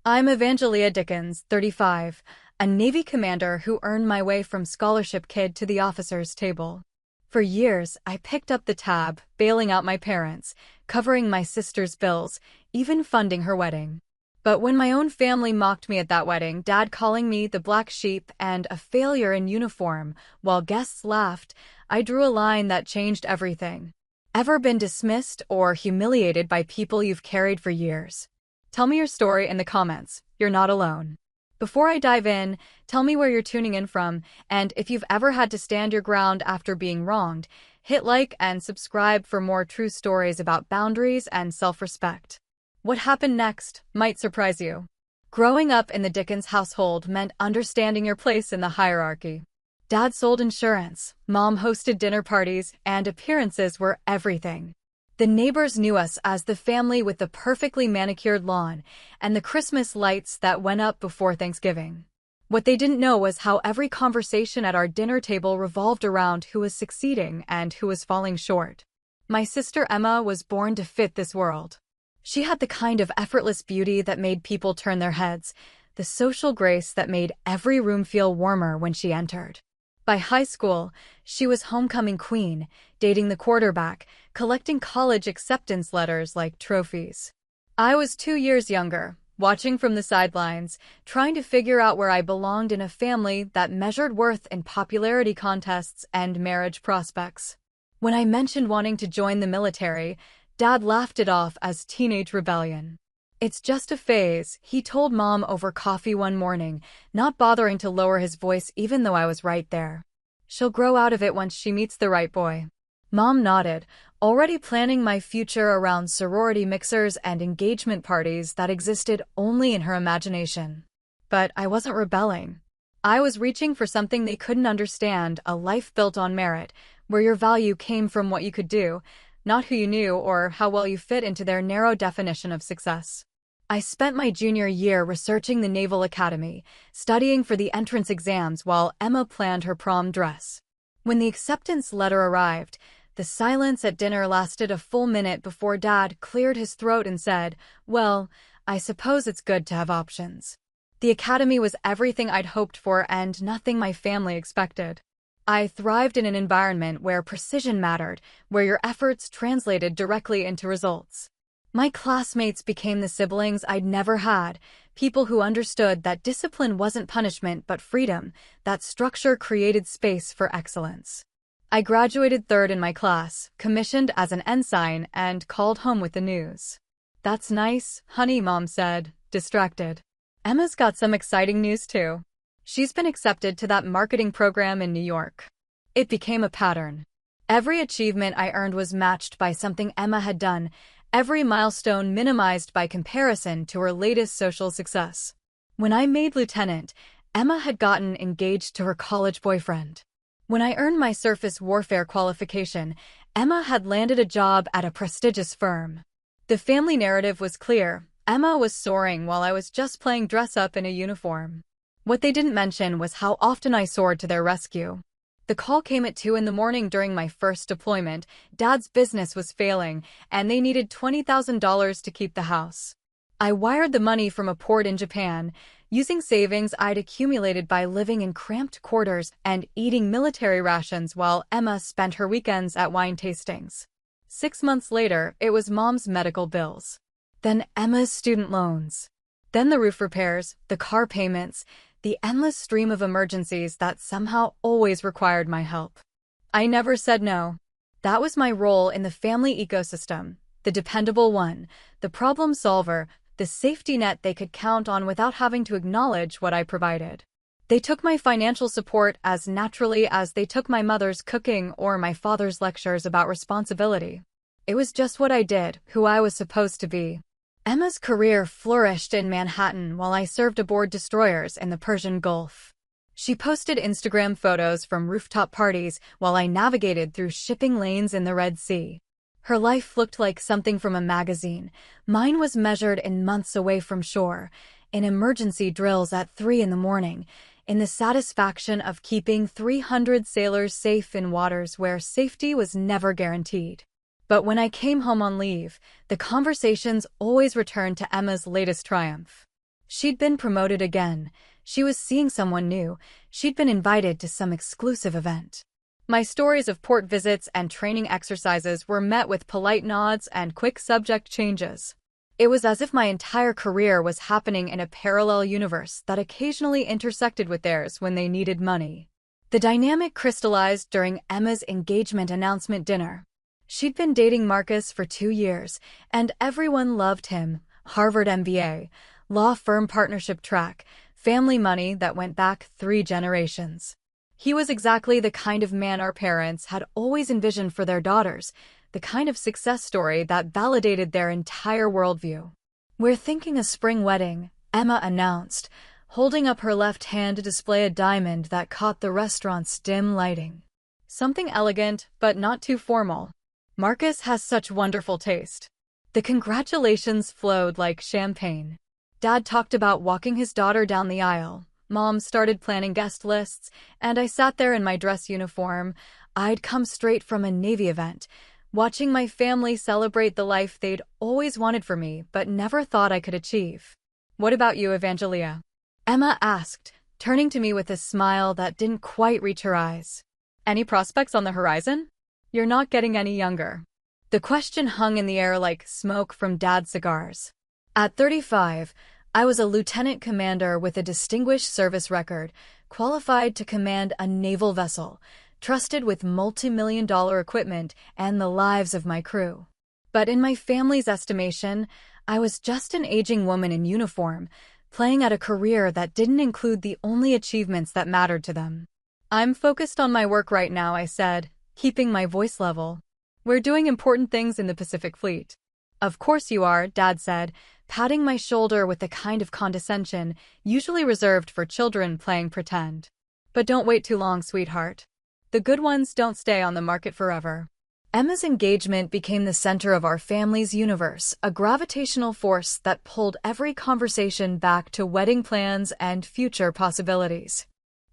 I'm Evangelia Dickens, 35, a Navy commander who earned my way from scholarship kid to the officer's table. For years, I picked up the tab, bailing out my parents, covering my sister's bills, even funding her wedding. But when my own family mocked me at that wedding, Dad calling me the black sheep and a failure in uniform, while guests laughed, I drew a line that changed everything. Ever been dismissed or humiliated by people you've carried for years? Tell me your story in the comments. You're not alone. Before I dive in, tell me where you're tuning in from, and if you've ever had to stand your ground after being wronged, hit like and subscribe for more true stories about boundaries and self-respect. What happened next might surprise you. Growing up in the Dickens household meant understanding your place in the hierarchy. Dad sold insurance, Mom hosted dinner parties, and appearances were everything. The neighbors knew us as the family with the perfectly manicured lawn and the Christmas lights that went up before Thanksgiving. What they didn't know was how every conversation at our dinner table revolved around who was succeeding and who was falling short. My sister Emma was born to fit this world. She had the kind of effortless beauty that made people turn their heads, the social grace that made every room feel warmer when she entered. By high school, she was homecoming queen, dating the quarterback, collecting college acceptance letters like trophies. I was 2 years younger, watching from the sidelines, trying to figure out where I belonged in a family that measured worth in popularity contests and marriage prospects. When I mentioned wanting to join the military, Dad laughed it off as teenage rebellion. "It's just a phase," he told Mom over coffee one morning, not bothering to lower his voice even though I was right there. "She'll grow out of it once she meets the right boy." Mom nodded, already planning my future around sorority mixers and engagement parties that existed only in her imagination. But I wasn't rebelling. I was reaching for something they couldn't understand, a life built on merit, where your value came from what you could do, not who you knew or how well you fit into their narrow definition of success. I spent my junior year researching the Naval Academy, studying for the entrance exams while Emma planned her prom dress. When the acceptance letter arrived, the silence at dinner lasted a full minute before Dad cleared his throat and said, "Well, I suppose it's good to have options." The academy was everything I'd hoped for and nothing my family expected. I thrived in an environment where precision mattered, where your efforts translated directly into results. My classmates became the siblings I'd never had, people who understood that discipline wasn't punishment but freedom, that structure created space for excellence. I graduated third in my class, commissioned as an ensign, and called home with the news. "That's nice, honey," Mom said, distracted. "Emma's got some exciting news too. She's been accepted to that marketing program in New York." It became a pattern. Every achievement I earned was matched by something Emma had done, every milestone minimized by comparison to her latest social success. When I made lieutenant, Emma had gotten engaged to her college boyfriend. When I earned my surface warfare qualification, Emma had landed a job at a prestigious firm. The family narrative was clear. Emma was soaring while I was just playing dress-up in a uniform. What they didn't mention was how often I soared to their rescue. The call came at 2 in the morning during my first deployment. Dad's business was failing, and they needed $20,000 to keep the house. I wired the money from a port in Japan, using savings I'd accumulated by living in cramped quarters and eating military rations while Emma spent her weekends at wine tastings. 6 months later, it was Mom's medical bills. Then Emma's student loans. Then the roof repairs, the car payments, the endless stream of emergencies that somehow always required my help. I never said no. That was my role in the family ecosystem, the dependable one, the problem solver, the safety net they could count on without having to acknowledge what I provided. They took my financial support as naturally as they took my mother's cooking or my father's lectures about responsibility. It was just what I did, who I was supposed to be. Emma's career flourished in Manhattan while I served aboard destroyers in the Persian Gulf. She posted Instagram photos from rooftop parties while I navigated through shipping lanes in the Red Sea. Her life looked like something from a magazine. Mine was measured in months away from shore, in emergency drills at 3 in the morning, in the satisfaction of keeping 300 sailors safe in waters where safety was never guaranteed. But when I came home on leave, the conversations always returned to Emma's latest triumph. She'd been promoted again. She was seeing someone new. She'd been invited to some exclusive event. My stories of port visits and training exercises were met with polite nods and quick subject changes. It was as if my entire career was happening in a parallel universe that occasionally intersected with theirs when they needed money. The dynamic crystallized during Emma's engagement announcement dinner. She'd been dating Marcus for 2 years, and everyone loved him. Harvard MBA, law firm partnership track, family money that went back 3 generations. He was exactly the kind of man our parents had always envisioned for their daughters, the kind of success story that validated their entire worldview. "We're thinking a spring wedding," Emma announced, holding up her left hand to display a diamond that caught the restaurant's dim lighting. "Something elegant, but not too formal. Marcus has such wonderful taste." The congratulations flowed like champagne. Dad talked about walking his daughter down the aisle. Mom started planning guest lists, and I sat there in my dress uniform. I'd come straight from a Navy event, watching my family celebrate the life they'd always wanted for me but never thought I could achieve. "What about you, Evangelia?" Emma asked, turning to me with a smile that didn't quite reach her eyes. "Any prospects on the horizon? You're not getting any younger." The question hung in the air like smoke from Dad's cigars. At 35, I was a lieutenant commander with a distinguished service record, qualified to command a naval vessel, trusted with multi-million-dollar equipment and the lives of my crew. But in my family's estimation, I was just an aging woman in uniform, playing at a career that didn't include the only achievements that mattered to them. "I'm focused on my work right now," I said, keeping my voice level. "We're doing important things in the Pacific Fleet." "Of course you are," Dad said, patting my shoulder with the kind of condescension usually reserved for children playing pretend. "But don't wait too long, sweetheart. The good ones don't stay on the market forever." Emma's engagement became the center of our family's universe, a gravitational force that pulled every conversation back to wedding plans and future possibilities.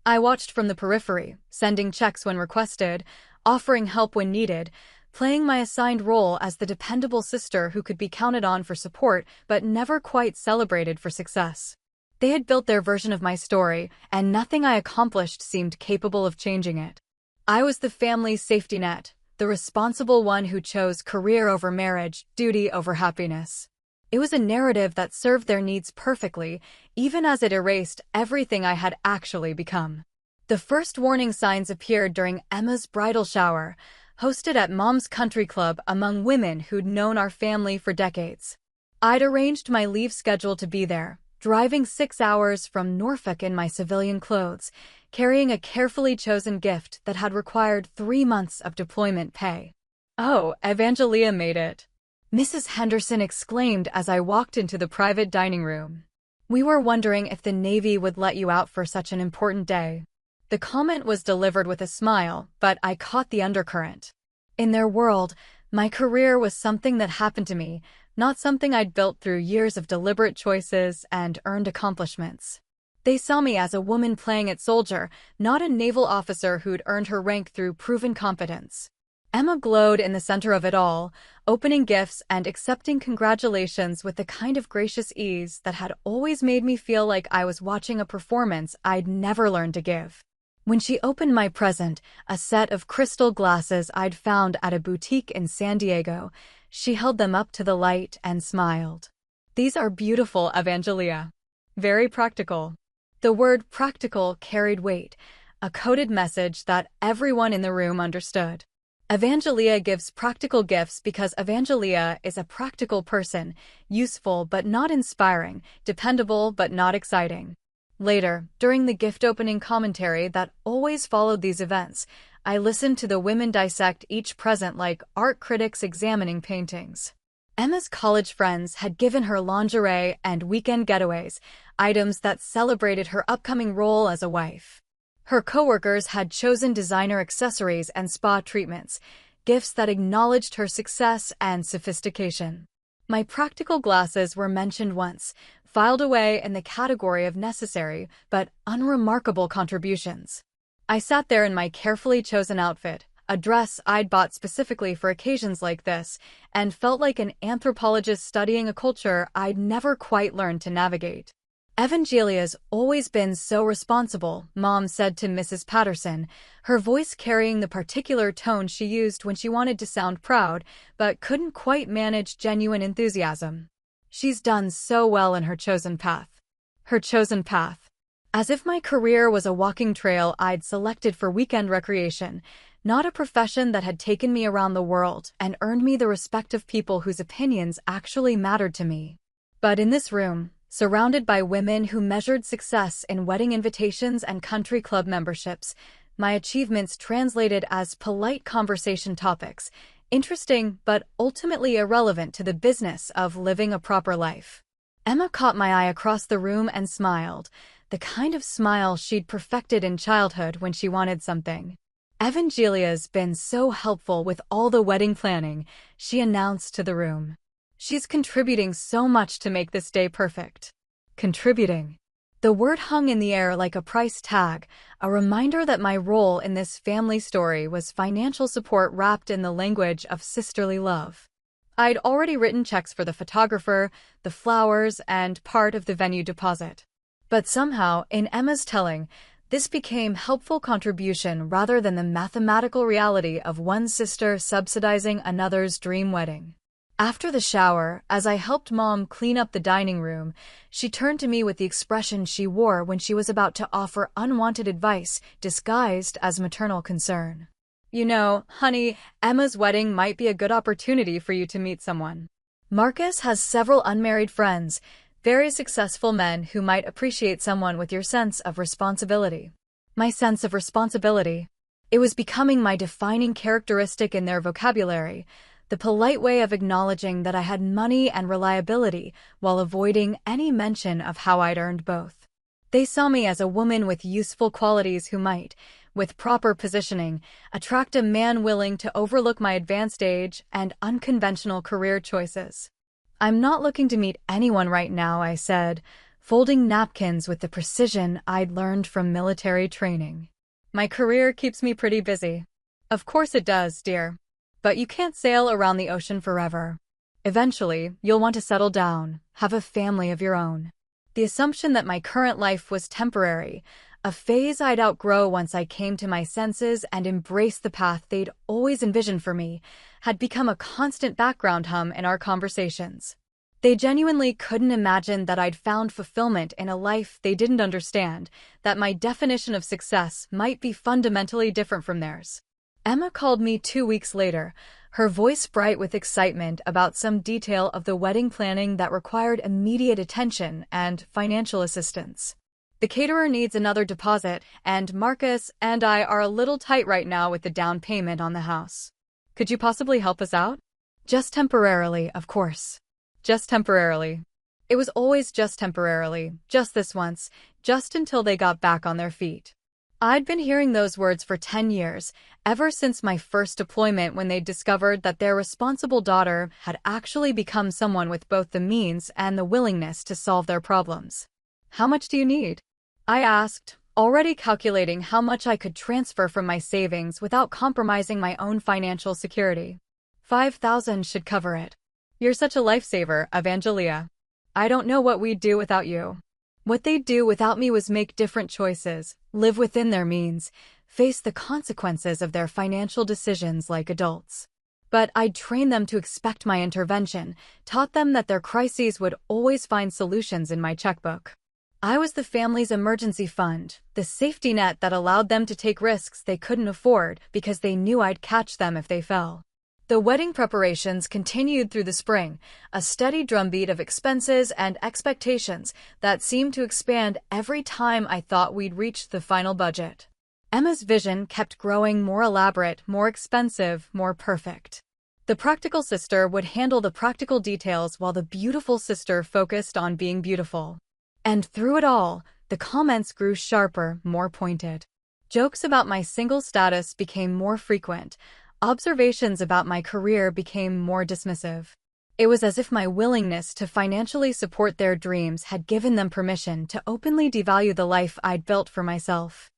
I watched from the periphery, sending checks when requested, offering help when needed, playing my assigned role as the dependable sister who could be counted on for support but never quite celebrated for success. They had built their version of my story, and nothing I accomplished seemed capable of changing it. I was the family's safety net, the responsible one who chose career over marriage, duty over happiness. It was a narrative that served their needs perfectly, even as it erased everything I had actually become. The first warning signs appeared during Emma's bridal shower, hosted at Mom's Country Club among women who'd known our family for decades. I'd arranged my leave schedule to be there, driving 6 hours from Norfolk in my civilian clothes, carrying a carefully chosen gift that had required 3 months of deployment pay. "Oh, Evangelia made it," Mrs. Henderson exclaimed as I walked into the private dining room. "We were wondering if the Navy would let you out for such an important day." The comment was delivered with a smile, but I caught the undercurrent. In their world, my career was something that happened to me, not something I'd built through years of deliberate choices and earned accomplishments. They saw me as a woman playing at soldier, not a naval officer who'd earned her rank through proven competence. Emma glowed in the center of it all, opening gifts and accepting congratulations with the kind of gracious ease that had always made me feel like I was watching a performance I'd never learned to give. When she opened my present, a set of crystal glasses I'd found at a boutique in San Diego, she held them up to the light and smiled. "These are beautiful, Evangelia. Very practical." The word practical carried weight, a coded message that everyone in the room understood. Evangelia gives practical gifts because Evangelia is a practical person, useful but not inspiring, dependable but not exciting. Later, during the gift-opening commentary that always followed these events, I listened to the women dissect each present like art critics examining paintings. Emma's college friends had given her lingerie and weekend getaways, items that celebrated her upcoming role as a wife. Her coworkers had chosen designer accessories and spa treatments, gifts that acknowledged her success and sophistication. My practical glasses were mentioned once, filed away in the category of necessary but unremarkable contributions. I sat there in my carefully chosen outfit, a dress I'd bought specifically for occasions like this, and felt like an anthropologist studying a culture I'd never quite learned to navigate. Evangelia's always been so responsible, Mom said to Mrs. Patterson, her voice carrying the particular tone she used when she wanted to sound proud, but couldn't quite manage genuine enthusiasm. She's done so well in her chosen path. Her chosen path. As if my career was a walking trail I'd selected for weekend recreation, not a profession that had taken me around the world and earned me the respect of people whose opinions actually mattered to me. But in this room, surrounded by women who measured success in wedding invitations and country club memberships, my achievements translated as polite conversation topics, interesting but ultimately irrelevant to the business of living a proper life. Emma caught my eye across the room and smiled, the kind of smile she'd perfected in childhood when she wanted something. Evangelia's been so helpful with all the wedding planning, she announced to the room. She's contributing so much to make this day perfect. Contributing. The word hung in the air like a price tag, a reminder that my role in this family story was financial support wrapped in the language of sisterly love. I'd already written checks for the photographer, the flowers, and part of the venue deposit. But somehow, in Emma's telling, this became helpful contribution rather than the mathematical reality of one sister subsidizing another's dream wedding. After the shower, as I helped Mom clean up the dining room, she turned to me with the expression she wore when she was about to offer unwanted advice disguised as maternal concern. You know, honey, Emma's wedding might be a good opportunity for you to meet someone. Marcus has several unmarried friends, very successful men who might appreciate someone with your sense of responsibility. My sense of responsibility. It was becoming my defining characteristic in their vocabulary, the polite way of acknowledging that I had money and reliability while avoiding any mention of how I'd earned both. They saw me as a woman with useful qualities who might, with proper positioning, attract a man willing to overlook my advanced age and unconventional career choices. I'm not looking to meet anyone right now, I said, folding napkins with the precision I'd learned from military training. My career keeps me pretty busy. Of course it does, dear. But you can't sail around the ocean forever. Eventually, you'll want to settle down, have a family of your own. The assumption that my current life was temporary, a phase I'd outgrow once I came to my senses and embraced the path they'd always envisioned for me, had become a constant background hum in our conversations. They genuinely couldn't imagine that I'd found fulfillment in a life they didn't understand, that my definition of success might be fundamentally different from theirs. Emma called me 2 weeks later, her voice bright with excitement about some detail of the wedding planning that required immediate attention and financial assistance. The caterer needs another deposit, and Marcus and I are a little tight right now with the down payment on the house. Could you possibly help us out? Just temporarily, of course. Just temporarily. It was always just temporarily, just this once, just until they got back on their feet. I'd been hearing those words for 10 years, ever since my first deployment when they discovered that their responsible daughter had actually become someone with both the means and the willingness to solve their problems. How much do you need? I asked, already calculating how much I could transfer from my savings without compromising my own financial security. $5,000 should cover it. You're such a lifesaver, Evangelia. I don't know what we'd do without you. What they'd do without me was make different choices, live within their means, face the consequences of their financial decisions like adults. But I'd trained them to expect my intervention, taught them that their crises would always find solutions in my checkbook. I was the family's emergency fund, the safety net that allowed them to take risks they couldn't afford because they knew I'd catch them if they fell. The wedding preparations continued through the spring, a steady drumbeat of expenses and expectations that seemed to expand every time I thought we'd reached the final budget. Emma's vision kept growing more elaborate, more expensive, more perfect. The practical sister would handle the practical details while the beautiful sister focused on being beautiful. And through it all, the comments grew sharper, more pointed. Jokes about my single status became more frequent. Observations about my career became more dismissive. It was as if my willingness to financially support their dreams had given them permission to openly devalue the life I'd built for myself.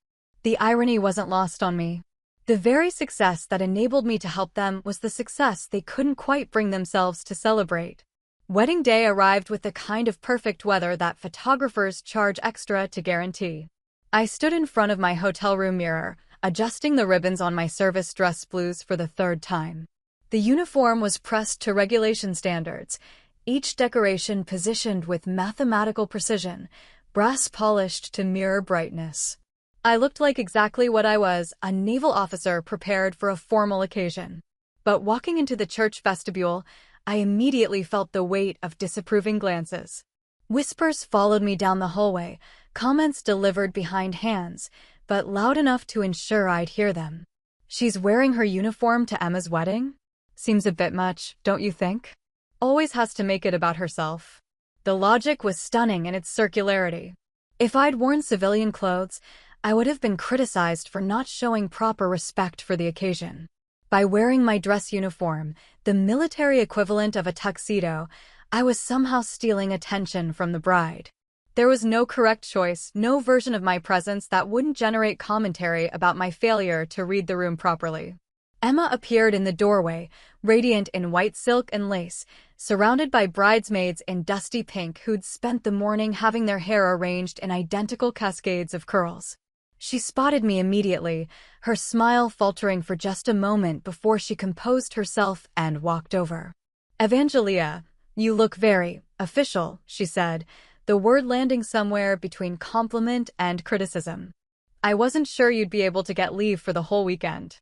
The irony wasn't lost on me. The very success that enabled me to help them was the success they couldn't quite bring themselves to celebrate. Wedding day arrived with the kind of perfect weather that photographers charge extra to guarantee. I stood in front of my hotel room mirror, adjusting the ribbons on my service dress blues for the third time. The uniform was pressed to regulation standards, each decoration positioned with mathematical precision, brass polished to mirror brightness. I looked like exactly what I was, a naval officer prepared for a formal occasion. But walking into the church vestibule, I immediately felt the weight of disapproving glances. Whispers followed me down the hallway, comments delivered behind hands, but loud enough to ensure I'd hear them. She's wearing her uniform to Emma's wedding? Seems a bit much, don't you think? Always has to make it about herself. The logic was stunning in its circularity. If I'd worn civilian clothes, I would have been criticized for not showing proper respect for the occasion. By wearing my dress uniform, the military equivalent of a tuxedo, I was somehow stealing attention from the bride. There was no correct choice, no version of my presence that wouldn't generate commentary about my failure to read the room properly. Emma appeared in the doorway, radiant in white silk and lace, surrounded by bridesmaids in dusty pink who'd spent the morning having their hair arranged in identical cascades of curls. She spotted me immediately, her smile faltering for just a moment before she composed herself and walked over. "Evangelia, you look very official," she said, the word landing somewhere between compliment and criticism. "I wasn't sure you'd be able to get leave for the whole weekend."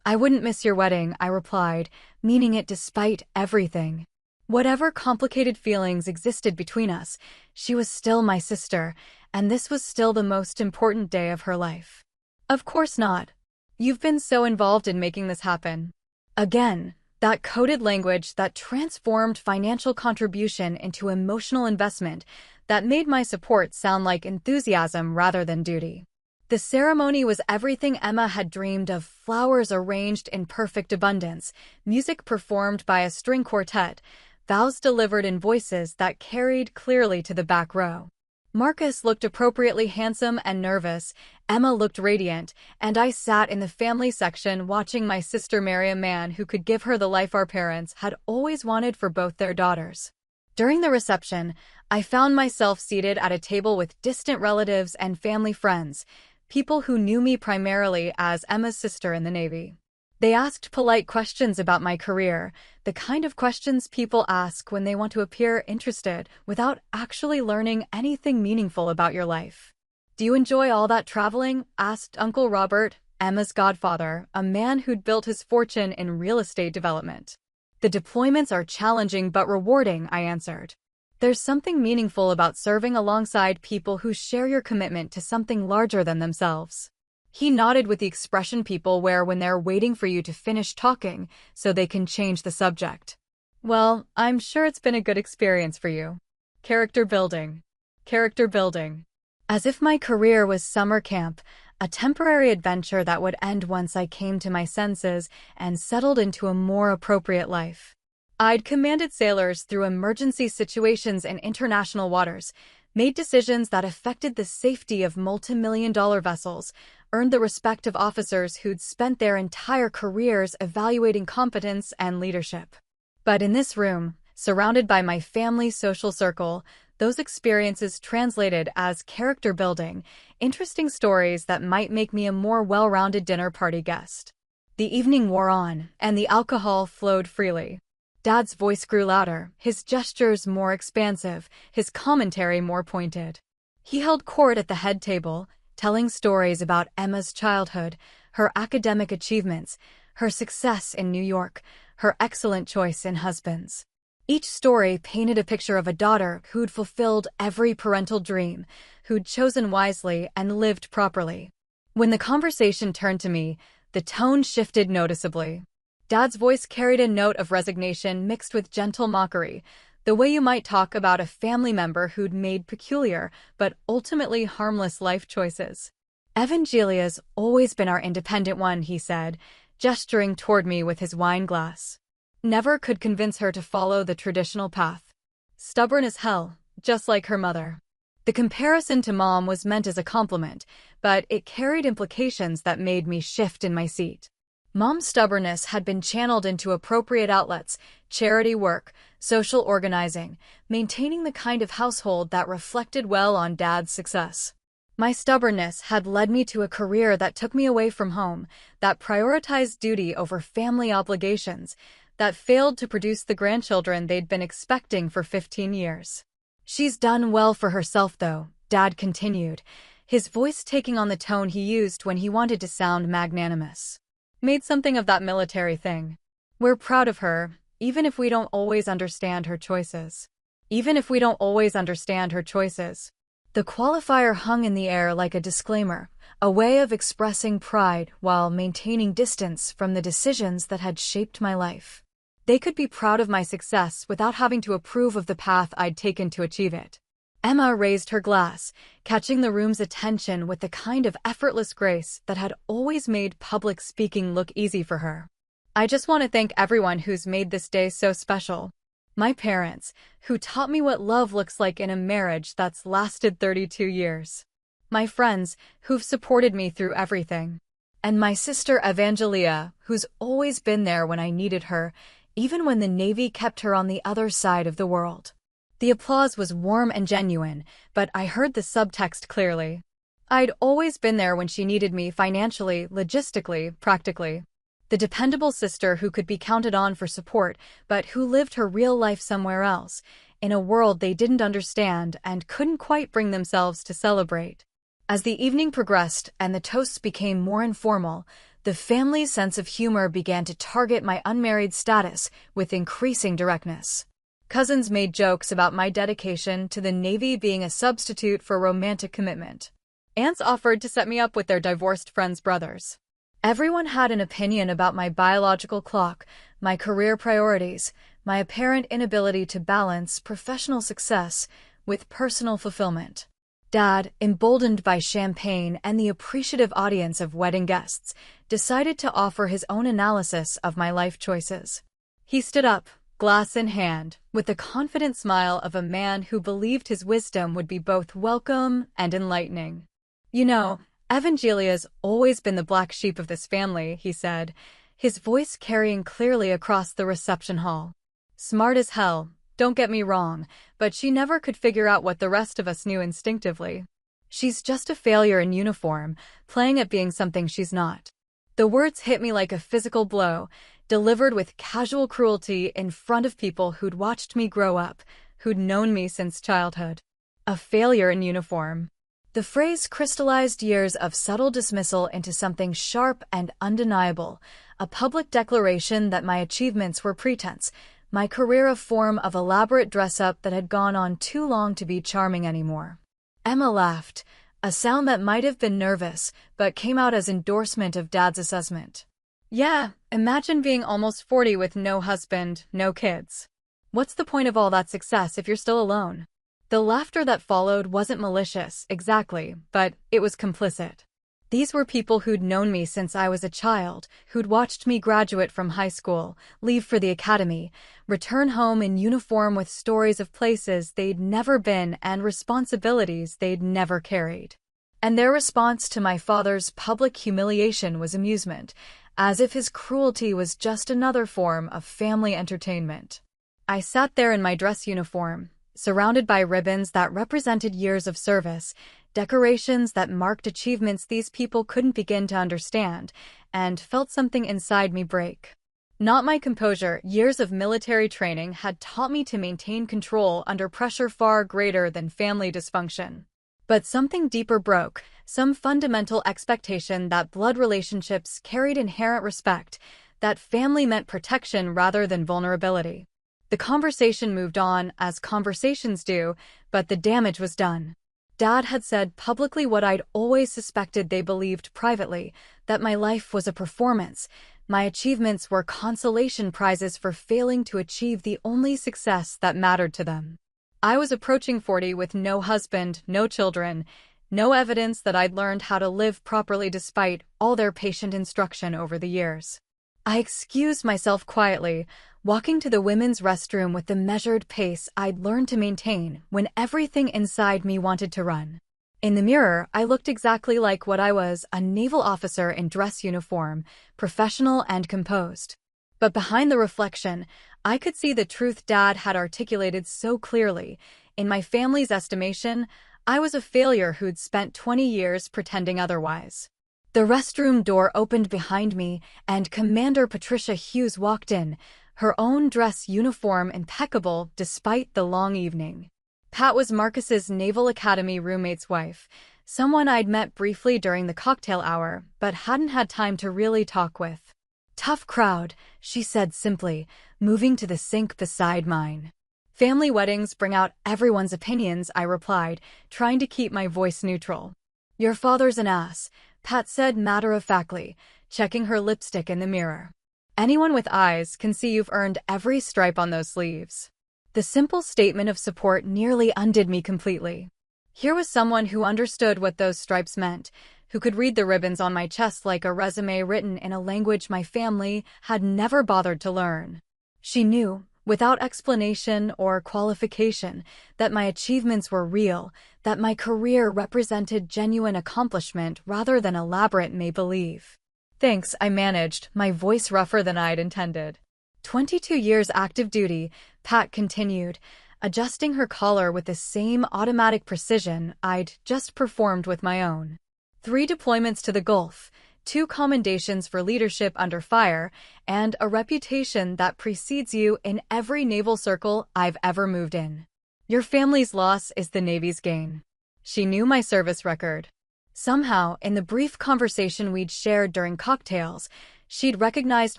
"I wouldn't miss your wedding," I replied, meaning it despite everything. Whatever complicated feelings existed between us, she was still my sister, and this was still the most important day of her life. "Of course not. You've been so involved in making this happen." Again, that coded language that transformed financial contribution into emotional investment that made my support sound like enthusiasm rather than duty. The ceremony was everything Emma had dreamed of: flowers arranged in perfect abundance, music performed by a string quartet, vows delivered in voices that carried clearly to the back row. Marcus looked appropriately handsome and nervous, Emma looked radiant, and I sat in the family section watching my sister marry a man who could give her the life our parents had always wanted for both their daughters. During the reception, I found myself seated at a table with distant relatives and family friends, people who knew me primarily as Emma's sister in the Navy. They asked polite questions about my career, the kind of questions people ask when they want to appear interested without actually learning anything meaningful about your life. "Do you enjoy all that traveling?" asked Uncle Robert, Emma's godfather, a man who'd built his fortune in real estate development. "The deployments are challenging but rewarding," I answered. "There's something meaningful about serving alongside people who share your commitment to something larger than themselves." He nodded with the expression people wear when they're waiting for you to finish talking so they can change the subject. "Well, I'm sure it's been a good experience for you." Character building. Character building. As if my career was summer camp, a temporary adventure that would end once I came to my senses and settled into a more appropriate life. I'd commanded sailors through emergency situations in international waters, made decisions that affected the safety of multi-million-dollar vessels, earned the respect of officers who'd spent their entire careers evaluating competence and leadership. But in this room, surrounded by my family's social circle, those experiences translated as character building, interesting stories that might make me a more well-rounded dinner party guest. The evening wore on, and the alcohol flowed freely. Dad's voice grew louder, his gestures more expansive, his commentary more pointed. He held court at the head table, telling stories about Emma's childhood, her academic achievements, her success in New York, her excellent choice in husbands. Each story painted a picture of a daughter who'd fulfilled every parental dream, who'd chosen wisely and lived properly. When the conversation turned to me, the tone shifted noticeably. Dad's voice carried a note of resignation mixed with gentle mockery, the way you might talk about a family member who'd made peculiar but ultimately harmless life choices. "Evangelia's always been our independent one," he said, gesturing toward me with his wine glass. "Never could convince her to follow the traditional path. Stubborn as hell, just like her mother." The comparison to Mom was meant as a compliment, but it carried implications that made me shift in my seat. Mom's stubbornness had been channeled into appropriate outlets, charity work, social organizing, maintaining the kind of household that reflected well on Dad's success. My stubbornness had led me to a career that took me away from home, that prioritized duty over family obligations, that failed to produce the grandchildren they'd been expecting for 15 years. "She's done well for herself, though," Dad continued, his voice taking on the tone he used when he wanted to sound magnanimous. "Made something of that military thing. We're proud of her, even if we don't always understand her choices." Even if we don't always understand her choices. The qualifier hung in the air like a disclaimer, a way of expressing pride while maintaining distance from the decisions that had shaped my life. They could be proud of my success without having to approve of the path I'd taken to achieve it. Emma raised her glass, catching the room's attention with the kind of effortless grace that had always made public speaking look easy for her. "I just want to thank everyone who's made this day so special. My parents, who taught me what love looks like in a marriage that's lasted 32 years. My friends, who've supported me through everything. And my sister Evangelia, who's always been there when I needed her, even when the Navy kept her on the other side of the world." The applause was warm and genuine, but I heard the subtext clearly. I'd always been there when she needed me financially, logistically, practically. The dependable sister who could be counted on for support, but who lived her real life somewhere else, in a world they didn't understand and couldn't quite bring themselves to celebrate. As the evening progressed and the toasts became more informal, the family's sense of humor began to target my unmarried status with increasing directness. Cousins made jokes about my dedication to the Navy being a substitute for romantic commitment. Aunts offered to set me up with their divorced friends' brothers. Everyone had an opinion about my biological clock, my career priorities, my apparent inability to balance professional success with personal fulfillment. Dad, emboldened by champagne and the appreciative audience of wedding guests, decided to offer his own analysis of my life choices. He stood up, glass in hand, with the confident smile of a man who believed his wisdom would be both welcome and enlightening. "You know, Evangelia's always been the black sheep of this family," he said, his voice carrying clearly across the reception hall. "Smart as hell, don't get me wrong, but she never could figure out what the rest of us knew instinctively. She's just a failure in uniform, playing at being something she's not." The words hit me like a physical blow, delivered with casual cruelty in front of people who'd watched me grow up, who'd known me since childhood. A failure in uniform. The phrase crystallized years of subtle dismissal into something sharp and undeniable, a public declaration that my achievements were pretense, my career a form of elaborate dress-up that had gone on too long to be charming anymore. Emma laughed, a sound that might have been nervous, but came out as endorsement of Dad's assessment. "Yeah, imagine being almost 40 with no husband, no kids. What's the point of all that success if you're still alone?" The laughter that followed wasn't malicious, exactly, but it was complicit. These were people who'd known me since I was a child, who'd watched me graduate from high school, leave for the academy, return home in uniform with stories of places they'd never been and responsibilities they'd never carried. And their response to my father's public humiliation was amusement, as if his cruelty was just another form of family entertainment. I sat there in my dress uniform, surrounded by ribbons that represented years of service, decorations that marked achievements these people couldn't begin to understand, and felt something inside me break. Not my composure. Years of military training had taught me to maintain control under pressure far greater than family dysfunction. But something deeper broke, some fundamental expectation that blood relationships carried inherent respect, that family meant protection rather than vulnerability. The conversation moved on, as conversations do, but the damage was done. Dad had said publicly what I'd always suspected they believed privately, that my life was a performance. My achievements were consolation prizes for failing to achieve the only success that mattered to them. I was approaching 40 with no husband, no children, no evidence that I'd learned how to live properly despite all their patient instruction over the years. I excused myself quietly, walking to the women's restroom with the measured pace I'd learned to maintain when everything inside me wanted to run. In the mirror, I looked exactly like what I was, a naval officer in dress uniform, professional and composed. But behind the reflection, I could see the truth Dad had articulated so clearly. In my family's estimation, I was a failure who'd spent 20 years pretending otherwise. The restroom door opened behind me, and Commander Patricia Hughes walked in, her own dress uniform impeccable despite the long evening. Pat was Marcus's Naval Academy roommate's wife, someone I'd met briefly during the cocktail hour, but hadn't had time to really talk with. "Tough crowd," she said simply, moving to the sink beside mine. "Family weddings bring out everyone's opinions," I replied, trying to keep my voice neutral. "Your father's an ass," Pat said matter-of-factly, checking her lipstick in the mirror. "Anyone with eyes can see you've earned every stripe on those sleeves." The simple statement of support nearly undid me completely. Here was someone who understood what those stripes meant, who could read the ribbons on my chest like a resume written in a language my family had never bothered to learn. She knew, without explanation or qualification, that my achievements were real, that my career represented genuine accomplishment rather than elaborate make-believe. "Thanks," I managed, my voice rougher than I'd intended. 22 years active duty, Pat continued, adjusting her collar with the same automatic precision I'd just performed with my own. 3 deployments to the Gulf, 2 commendations for leadership under fire, and a reputation that precedes you in every naval circle I've ever moved in. Your family's loss is the Navy's gain." She knew my service record. Somehow, in the brief conversation we'd shared during cocktails, she'd recognized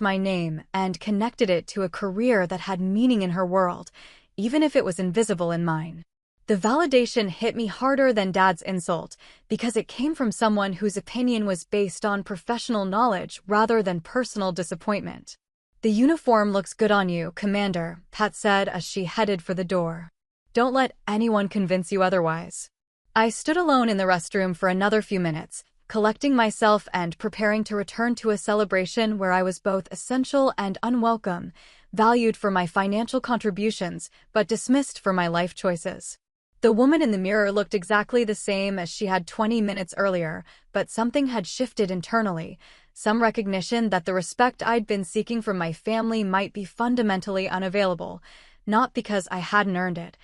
my name and connected it to a career that had meaning in her world, even if it was invisible in mine. The validation hit me harder than Dad's insult, because it came from someone whose opinion was based on professional knowledge rather than personal disappointment. "The uniform looks good on you, Commander," Pat said as she headed for the door. "Don't let anyone convince you otherwise." I stood alone in the restroom for another few minutes, collecting myself and preparing to return to a celebration where I was both essential and unwelcome, valued for my financial contributions, but dismissed for my life choices. The woman in the mirror looked exactly the same as she had 20 minutes earlier, but something had shifted internally, some recognition that the respect I'd been seeking from my family might be fundamentally unavailable, not because I hadn't earned it,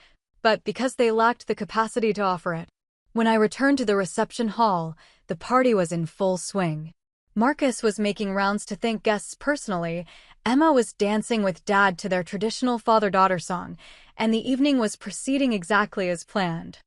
but because they lacked the capacity to offer it. When I returned to the reception hall, the party was in full swing. Marcus was making rounds to thank guests personally, Emma was dancing with Dad to their traditional father-daughter song, and the evening was proceeding exactly as planned.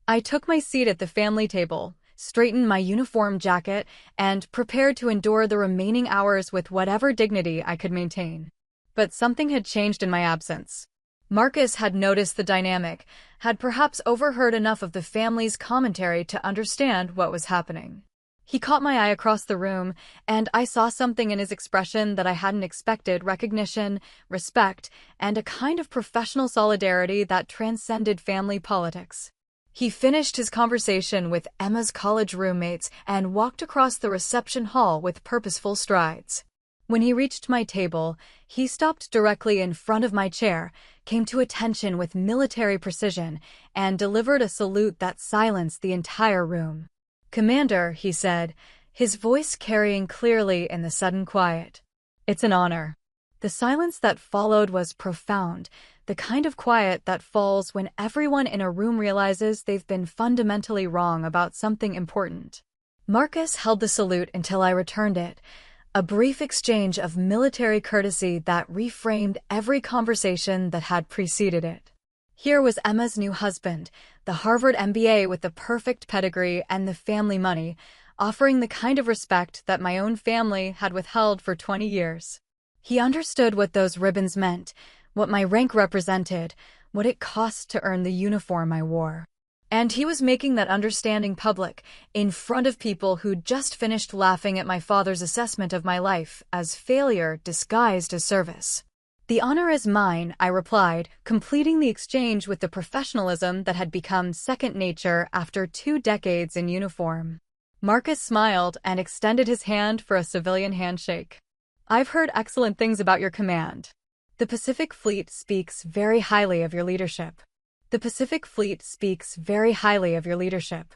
I took my seat at the family table, straightened my uniform jacket, and prepared to endure the remaining hours with whatever dignity I could maintain. But something had changed in my absence. Marcus had noticed the dynamic, had perhaps overheard enough of the family's commentary to understand what was happening. He caught my eye across the room, and I saw something in his expression that I hadn't expected: recognition, respect, and a kind of professional solidarity that transcended family politics. He finished his conversation with Emma's college roommates and walked across the reception hall with purposeful strides. When he reached my table, he stopped directly in front of my chair, came to attention with military precision, and delivered a salute that silenced the entire room. "Commander," he said, his voice carrying clearly in the sudden quiet. "It's an honor." The silence that followed was profound, the kind of quiet that falls when everyone in a room realizes they've been fundamentally wrong about something important. Marcus held the salute until I returned it, a brief exchange of military courtesy that reframed every conversation that had preceded it. Here was Emma's new husband, the Harvard MBA with the perfect pedigree and the family money, offering the kind of respect that my own family had withheld for 20 years. He understood what those ribbons meant, what my rank represented, what it cost to earn the uniform I wore. And he was making that understanding public, in front of people who'd just finished laughing at my father's assessment of my life as failure disguised as service. "The honor is mine," I replied, completing the exchange with the professionalism that had become second nature after 2 decades in uniform. Marcus smiled and extended his hand for a civilian handshake. "I've heard excellent things about your command. The Pacific Fleet speaks very highly of your leadership." The Pacific Fleet speaks very highly of your leadership.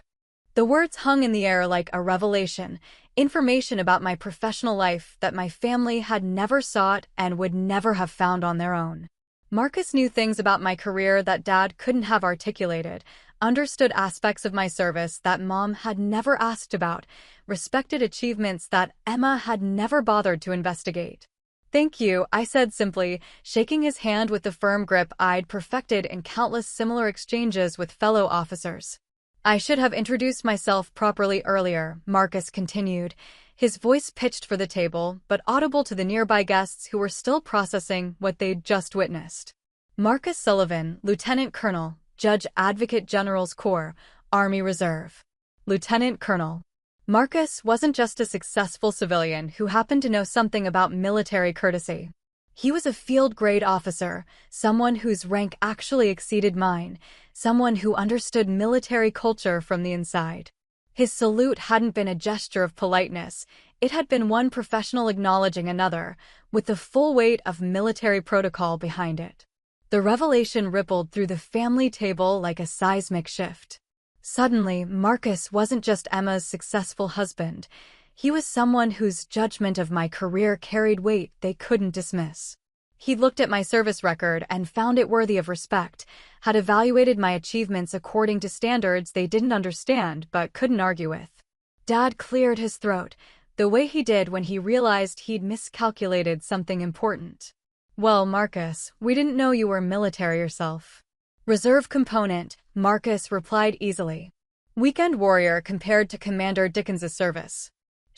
The words hung in the air like a revelation, information about my professional life that my family had never sought and would never have found on their own. Marcus knew things about my career that Dad couldn't have articulated, understood aspects of my service that Mom had never asked about, respected achievements that Emma had never bothered to investigate. "Thank you," I said simply, shaking his hand with the firm grip I'd perfected in countless similar exchanges with fellow officers. "I should have introduced myself properly earlier," Marcus continued, his voice pitched for the table, but audible to the nearby guests who were still processing what they'd just witnessed. "Marcus Sullivan, Lieutenant Colonel, Judge Advocate General's Corps, Army Reserve." Lieutenant Colonel. Marcus wasn't just a successful civilian who happened to know something about military courtesy. He was a field-grade officer, someone whose rank actually exceeded mine, someone who understood military culture from the inside. His salute hadn't been a gesture of politeness, it had been one professional acknowledging another, with the full weight of military protocol behind it. The revelation rippled through the family table like a seismic shift. Suddenly, Marcus wasn't just Emma's successful husband. He was someone whose judgment of my career carried weight they couldn't dismiss. He'd looked at my service record and found it worthy of respect, had evaluated my achievements according to standards they didn't understand but couldn't argue with. Dad cleared his throat, the way he did when he realized he'd miscalculated something important. "Well, Marcus, we didn't know you were military yourself." "Reserve component," Marcus replied easily. "Weekend warrior compared to Commander Dickens's service.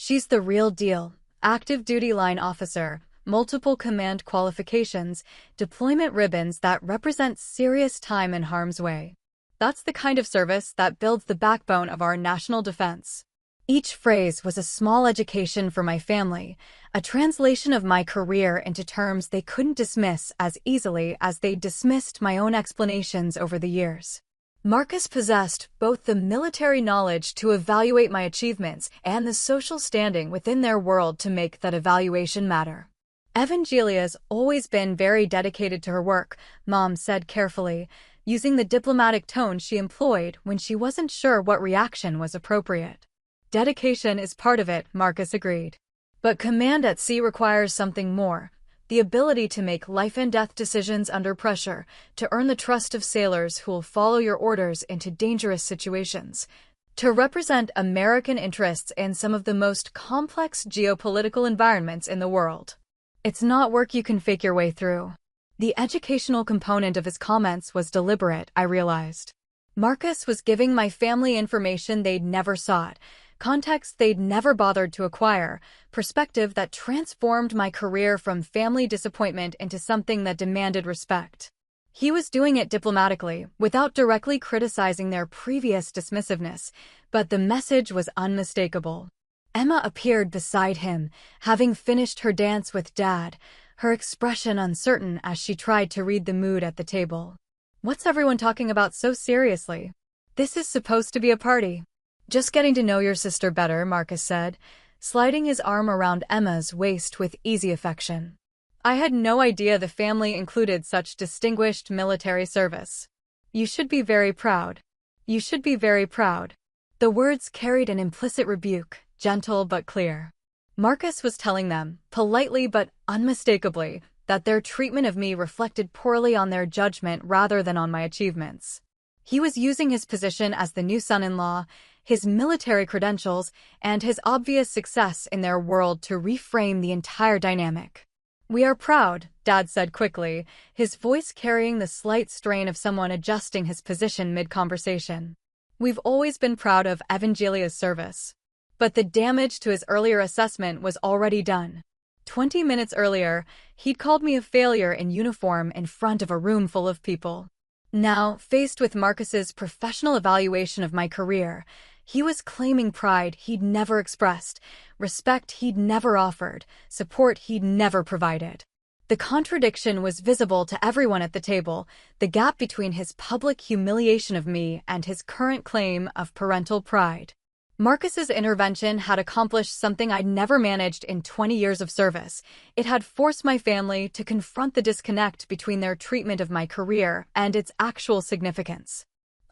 She's the real deal. Active duty line officer, multiple command qualifications, deployment ribbons that represent serious time in harm's way. That's the kind of service that builds the backbone of our national defense." Each phrase was a small education for my family, a translation of my career into terms they couldn't dismiss as easily as they dismissed my own explanations over the years. Marcus possessed both the military knowledge to evaluate my achievements and the social standing within their world to make that evaluation matter. "Evangelia's always been very dedicated to her work," Mom said carefully, using the diplomatic tone she employed when she wasn't sure what reaction was appropriate. "Dedication is part of it," Marcus agreed. "But command at sea requires something more. The ability to make life-and-death decisions under pressure, to earn the trust of sailors who will follow your orders into dangerous situations, to represent American interests in some of the most complex geopolitical environments in the world. It's not work you can fake your way through." The educational component of his comments was deliberate, I realized. Marcus was giving my family information they'd never sought, context they'd never bothered to acquire, perspective that transformed my career from family disappointment into something that demanded respect. He was doing it diplomatically, without directly criticizing their previous dismissiveness, but the message was unmistakable. Emma appeared beside him, having finished her dance with Dad, her expression uncertain as she tried to read the mood at the table. "What's everyone talking about so seriously? This is supposed to be a party." "Just getting to know your sister better," Marcus said, sliding his arm around Emma's waist with easy affection. I had no idea the family included such distinguished military service. "You should be very proud. You should be very proud." The words carried an implicit rebuke, gentle but clear. Marcus was telling them, politely but unmistakably, that their treatment of me reflected poorly on their judgment rather than on my achievements. He was using his position as the new son-in-law, his military credentials, and his obvious success in their world to reframe the entire dynamic. "We are proud," Dad said quickly, his voice carrying the slight strain of someone adjusting his position mid-conversation. "We've always been proud of Evangelia's service." But the damage to his earlier assessment was already done. 20 minutes earlier, he'd called me a failure in uniform in front of a room full of people. Now, faced with Marcus's professional evaluation of my career, he was claiming pride he'd never expressed, respect he'd never offered, support he'd never provided. The contradiction was visible to everyone at the table, the gap between his public humiliation of me and his current claim of parental pride. Marcus's intervention had accomplished something I'd never managed in 20 years of service. It had forced my family to confront the disconnect between their treatment of my career and its actual significance.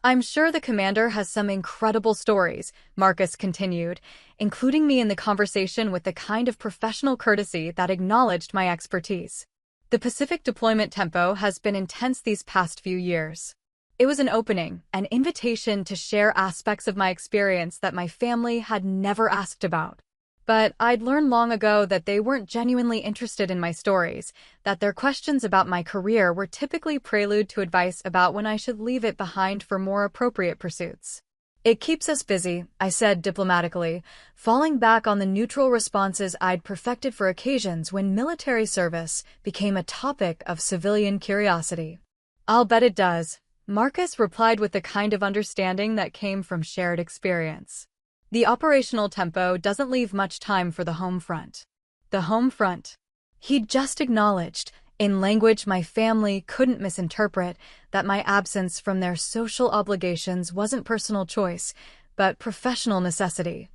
I'm sure the commander has some incredible stories, Marcus continued, including me in the conversation with the kind of professional courtesy that acknowledged my expertise. The Pacific deployment tempo has been intense these past few years. It was an opening, an invitation to share aspects of my experience that my family had never asked about. But I'd learned long ago that they weren't genuinely interested in my stories, that their questions about my career were typically prelude to advice about when I should leave it behind for more appropriate pursuits. It keeps us busy, I said diplomatically, falling back on the neutral responses I'd perfected for occasions when military service became a topic of civilian curiosity. I'll bet it does, Marcus replied with the kind of understanding that came from shared experience. The operational tempo doesn't leave much time for the home front. The home front. He'd just acknowledged, in language my family couldn't misinterpret, that my absence from their social obligations wasn't personal choice, but professional necessity.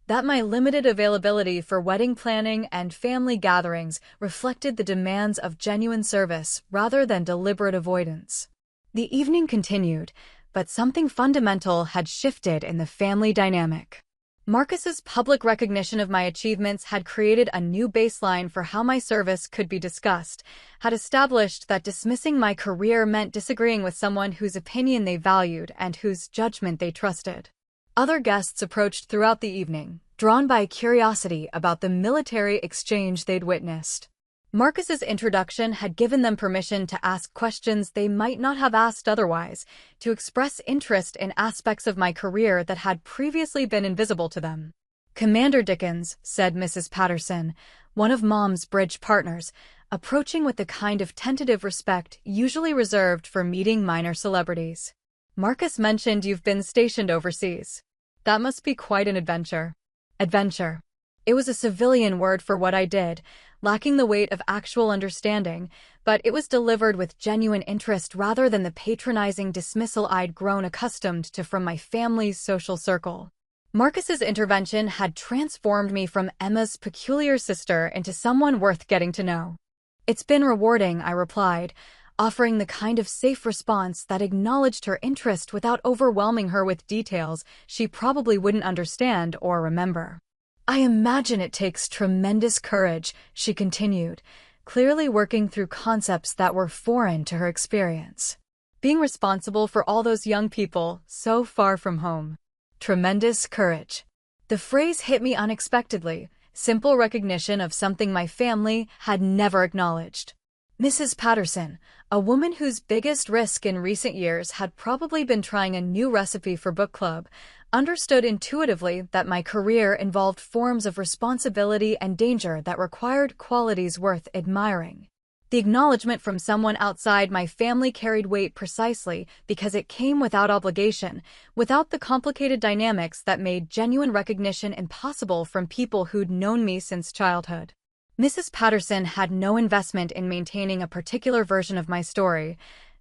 That my limited availability for wedding planning and family gatherings reflected the demands of genuine service rather than deliberate avoidance. The evening continued, but something fundamental had shifted in the family dynamic. Marcus's public recognition of my achievements had created a new baseline for how my service could be discussed, had established that dismissing my career meant disagreeing with someone whose opinion they valued and whose judgment they trusted. Other guests approached throughout the evening, drawn by curiosity about the military exchange they'd witnessed. Marcus's introduction had given them permission to ask questions they might not have asked otherwise, to express interest in aspects of my career that had previously been invisible to them. "Commander Dickens," said Mrs. Patterson, one of Mom's bridge partners, approaching with the kind of tentative respect usually reserved for meeting minor celebrities. "Marcus mentioned you've been stationed overseas. That must be quite an adventure." Adventure. It was a civilian word for what I did, lacking the weight of actual understanding, but it was delivered with genuine interest rather than the patronizing dismissal I'd grown accustomed to from my family's social circle. Marcus's intervention had transformed me from Emma's peculiar sister into someone worth getting to know. "It's been rewarding," I replied, offering the kind of safe response that acknowledged her interest without overwhelming her with details she probably wouldn't understand or remember. "I imagine it takes tremendous courage," she continued, clearly working through concepts that were foreign to her experience. "Being responsible for all those young people so far from home. Tremendous courage." The phrase hit me unexpectedly, simple recognition of something my family had never acknowledged. Mrs. Patterson, a woman whose biggest risk in recent years had probably been trying a new recipe for book club, understood intuitively that my career involved forms of responsibility and danger that required qualities worth admiring. The acknowledgement from someone outside my family carried weight precisely because it came without obligation, without the complicated dynamics that made genuine recognition impossible from people who'd known me since childhood. Mrs. Patterson had no investment in maintaining a particular version of my story,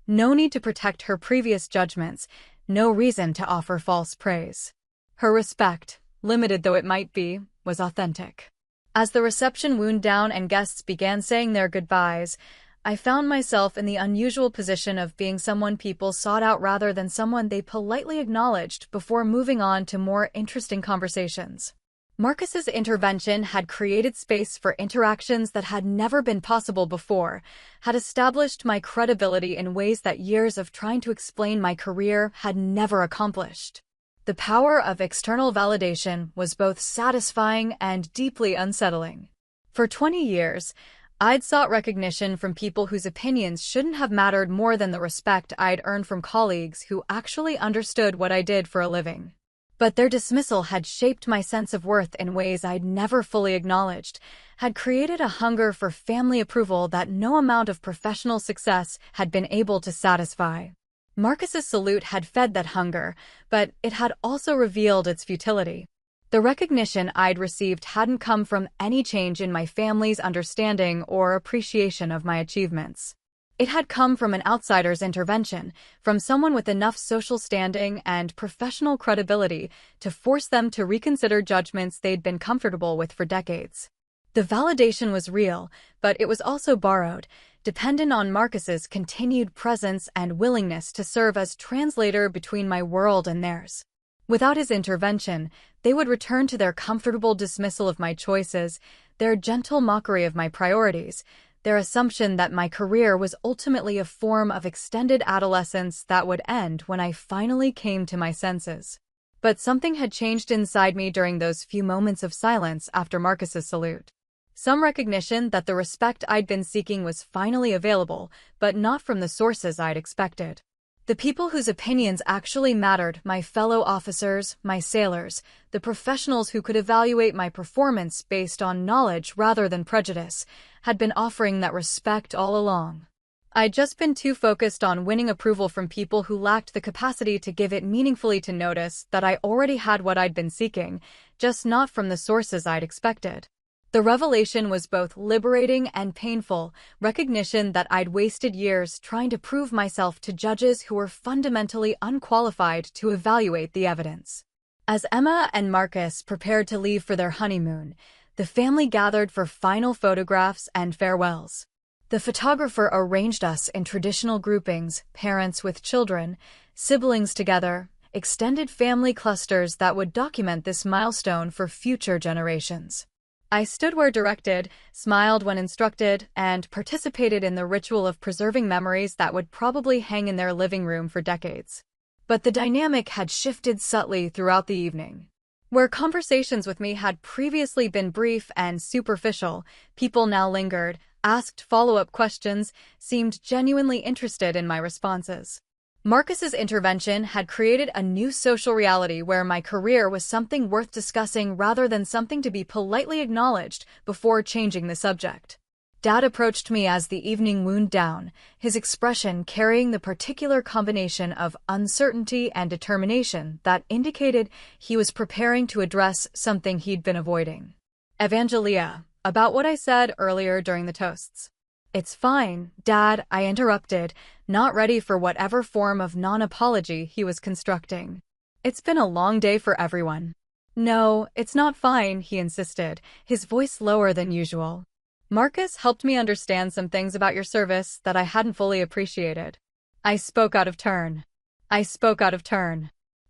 no need to protect her previous judgments, no reason to offer false praise. Her respect, limited though it might be, was authentic. As the reception wound down and guests began saying their goodbyes, I found myself in the unusual position of being someone people sought out rather than someone they politely acknowledged before moving on to more interesting conversations. Marcus's intervention had created space for interactions that had never been possible before, had established my credibility in ways that years of trying to explain my career had never accomplished. The power of external validation was both satisfying and deeply unsettling. For 20 years, I'd sought recognition from people whose opinions shouldn't have mattered more than the respect I'd earned from colleagues who actually understood what I did for a living. But their dismissal had shaped my sense of worth in ways I'd never fully acknowledged, had created a hunger for family approval that no amount of professional success had been able to satisfy. Marcus's salute had fed that hunger, but it had also revealed its futility. The recognition I'd received hadn't come from any change in my family's understanding or appreciation of my achievements. It had come from an outsider's intervention, from someone with enough social standing and professional credibility to force them to reconsider judgments they'd been comfortable with for decades. The validation was real, but it was also borrowed, dependent on Marcus's continued presence and willingness to serve as translator between my world and theirs. Without his intervention, they would return to their comfortable dismissal of my choices, their gentle mockery of my priorities, their assumption that my career was ultimately a form of extended adolescence that would end when I finally came to my senses. But something had changed inside me during those few moments of silence after Marcus's salute. Some recognition that the respect I'd been seeking was finally available, but not from the sources I'd expected. The people whose opinions actually mattered, my fellow officers, my sailors, the professionals who could evaluate my performance based on knowledge rather than prejudice, had been offering that respect all along. I'd just been too focused on winning approval from people who lacked the capacity to give it meaningfully to notice that I already had what I'd been seeking, just not from the sources I'd expected. The revelation was both liberating and painful, recognition that I'd wasted years trying to prove myself to judges who were fundamentally unqualified to evaluate the evidence. As Emma and Marcus prepared to leave for their honeymoon, the family gathered for final photographs and farewells. The photographer arranged us in traditional groupings, parents with children, siblings together, extended family clusters that would document this milestone for future generations. I stood where directed, smiled when instructed, and participated in the ritual of preserving memories that would probably hang in their living room for decades. But the dynamic had shifted subtly throughout the evening. Where conversations with me had previously been brief and superficial, people now lingered, asked follow-up questions, seemed genuinely interested in my responses. Marcus's intervention had created a new social reality where my career was something worth discussing rather than something to be politely acknowledged before changing the subject. Dad approached me as the evening wound down, his expression carrying the particular combination of uncertainty and determination that indicated he was preparing to address something he'd been avoiding. "Evangelia, about what I said earlier during the toasts." "It's fine, Dad," I interrupted, not ready for whatever form of non-apology he was constructing. "It's been a long day for everyone." "No, it's not fine," he insisted, his voice lower than usual. "Marcus helped me understand some things about your service that I hadn't fully appreciated." I spoke out of turn.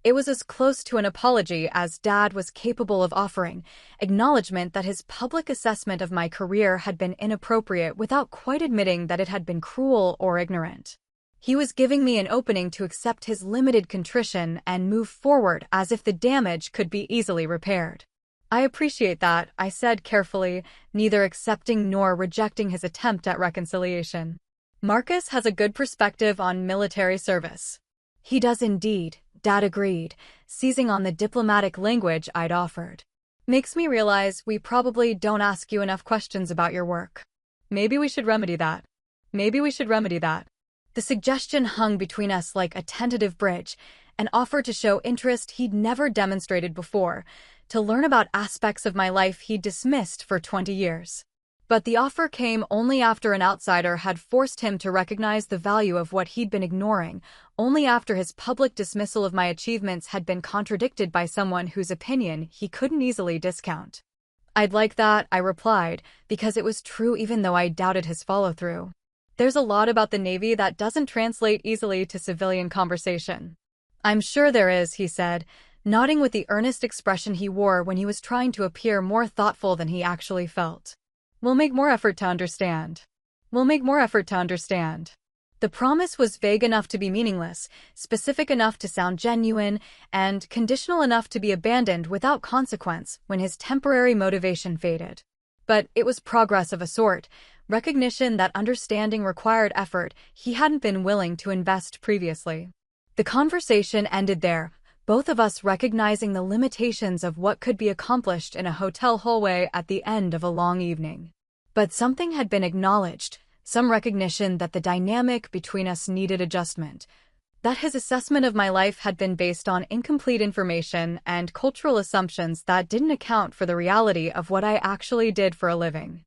It was as close to an apology as Dad was capable of offering, acknowledgement that his public assessment of my career had been inappropriate without quite admitting that it had been cruel or ignorant. He was giving me an opening to accept his limited contrition and move forward as if the damage could be easily repaired. "I appreciate that," I said carefully, neither accepting nor rejecting his attempt at reconciliation. "Marcus has a good perspective on military service." "He does indeed," Dad agreed, seizing on the diplomatic language I'd offered. "Makes me realize we probably don't ask you enough questions about your work. Maybe we should remedy that." The suggestion hung between us like a tentative bridge, an offer to show interest he'd never demonstrated before, to learn about aspects of my life he'd dismissed for 20 years. But the offer came only after an outsider had forced him to recognize the value of what he'd been ignoring, only after his public dismissal of my achievements had been contradicted by someone whose opinion he couldn't easily discount. "I'd like that," I replied, because it was true even though I doubted his follow-through. "There's a lot about the Navy that doesn't translate easily to civilian conversation." "I'm sure there is," he said, nodding with the earnest expression he wore when he was trying to appear more thoughtful than he actually felt. We'll make more effort to understand." The promise was vague enough to be meaningless, specific enough to sound genuine, and conditional enough to be abandoned without consequence when his temporary motivation faded. But it was progress of a sort, recognition that understanding required effort he hadn't been willing to invest previously. The conversation ended there, both of us recognizing the limitations of what could be accomplished in a hotel hallway at the end of a long evening. But something had been acknowledged, some recognition that the dynamic between us needed adjustment, that his assessment of my life had been based on incomplete information and cultural assumptions that didn't account for the reality of what I actually did for a living.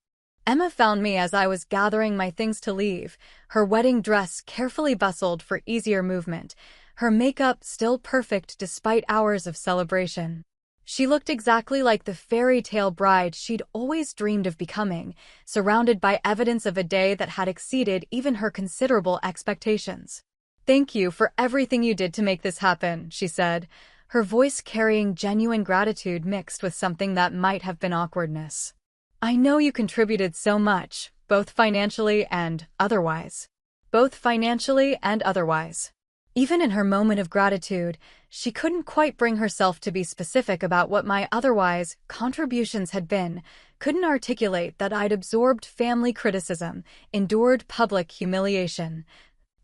Emma found me as I was gathering my things to leave, her wedding dress carefully bustled for easier movement, her makeup still perfect despite hours of celebration. She looked exactly like the fairy tale bride she'd always dreamed of becoming, surrounded by evidence of a day that had exceeded even her considerable expectations. "Thank you for everything you did to make this happen," she said, her voice carrying genuine gratitude mixed with something that might have been awkwardness. "I know you contributed so much, both financially and otherwise." Both financially and otherwise. Even in her moment of gratitude, she couldn't quite bring herself to be specific about what my otherwise contributions had been, couldn't articulate that I'd absorbed family criticism, endured public humiliation,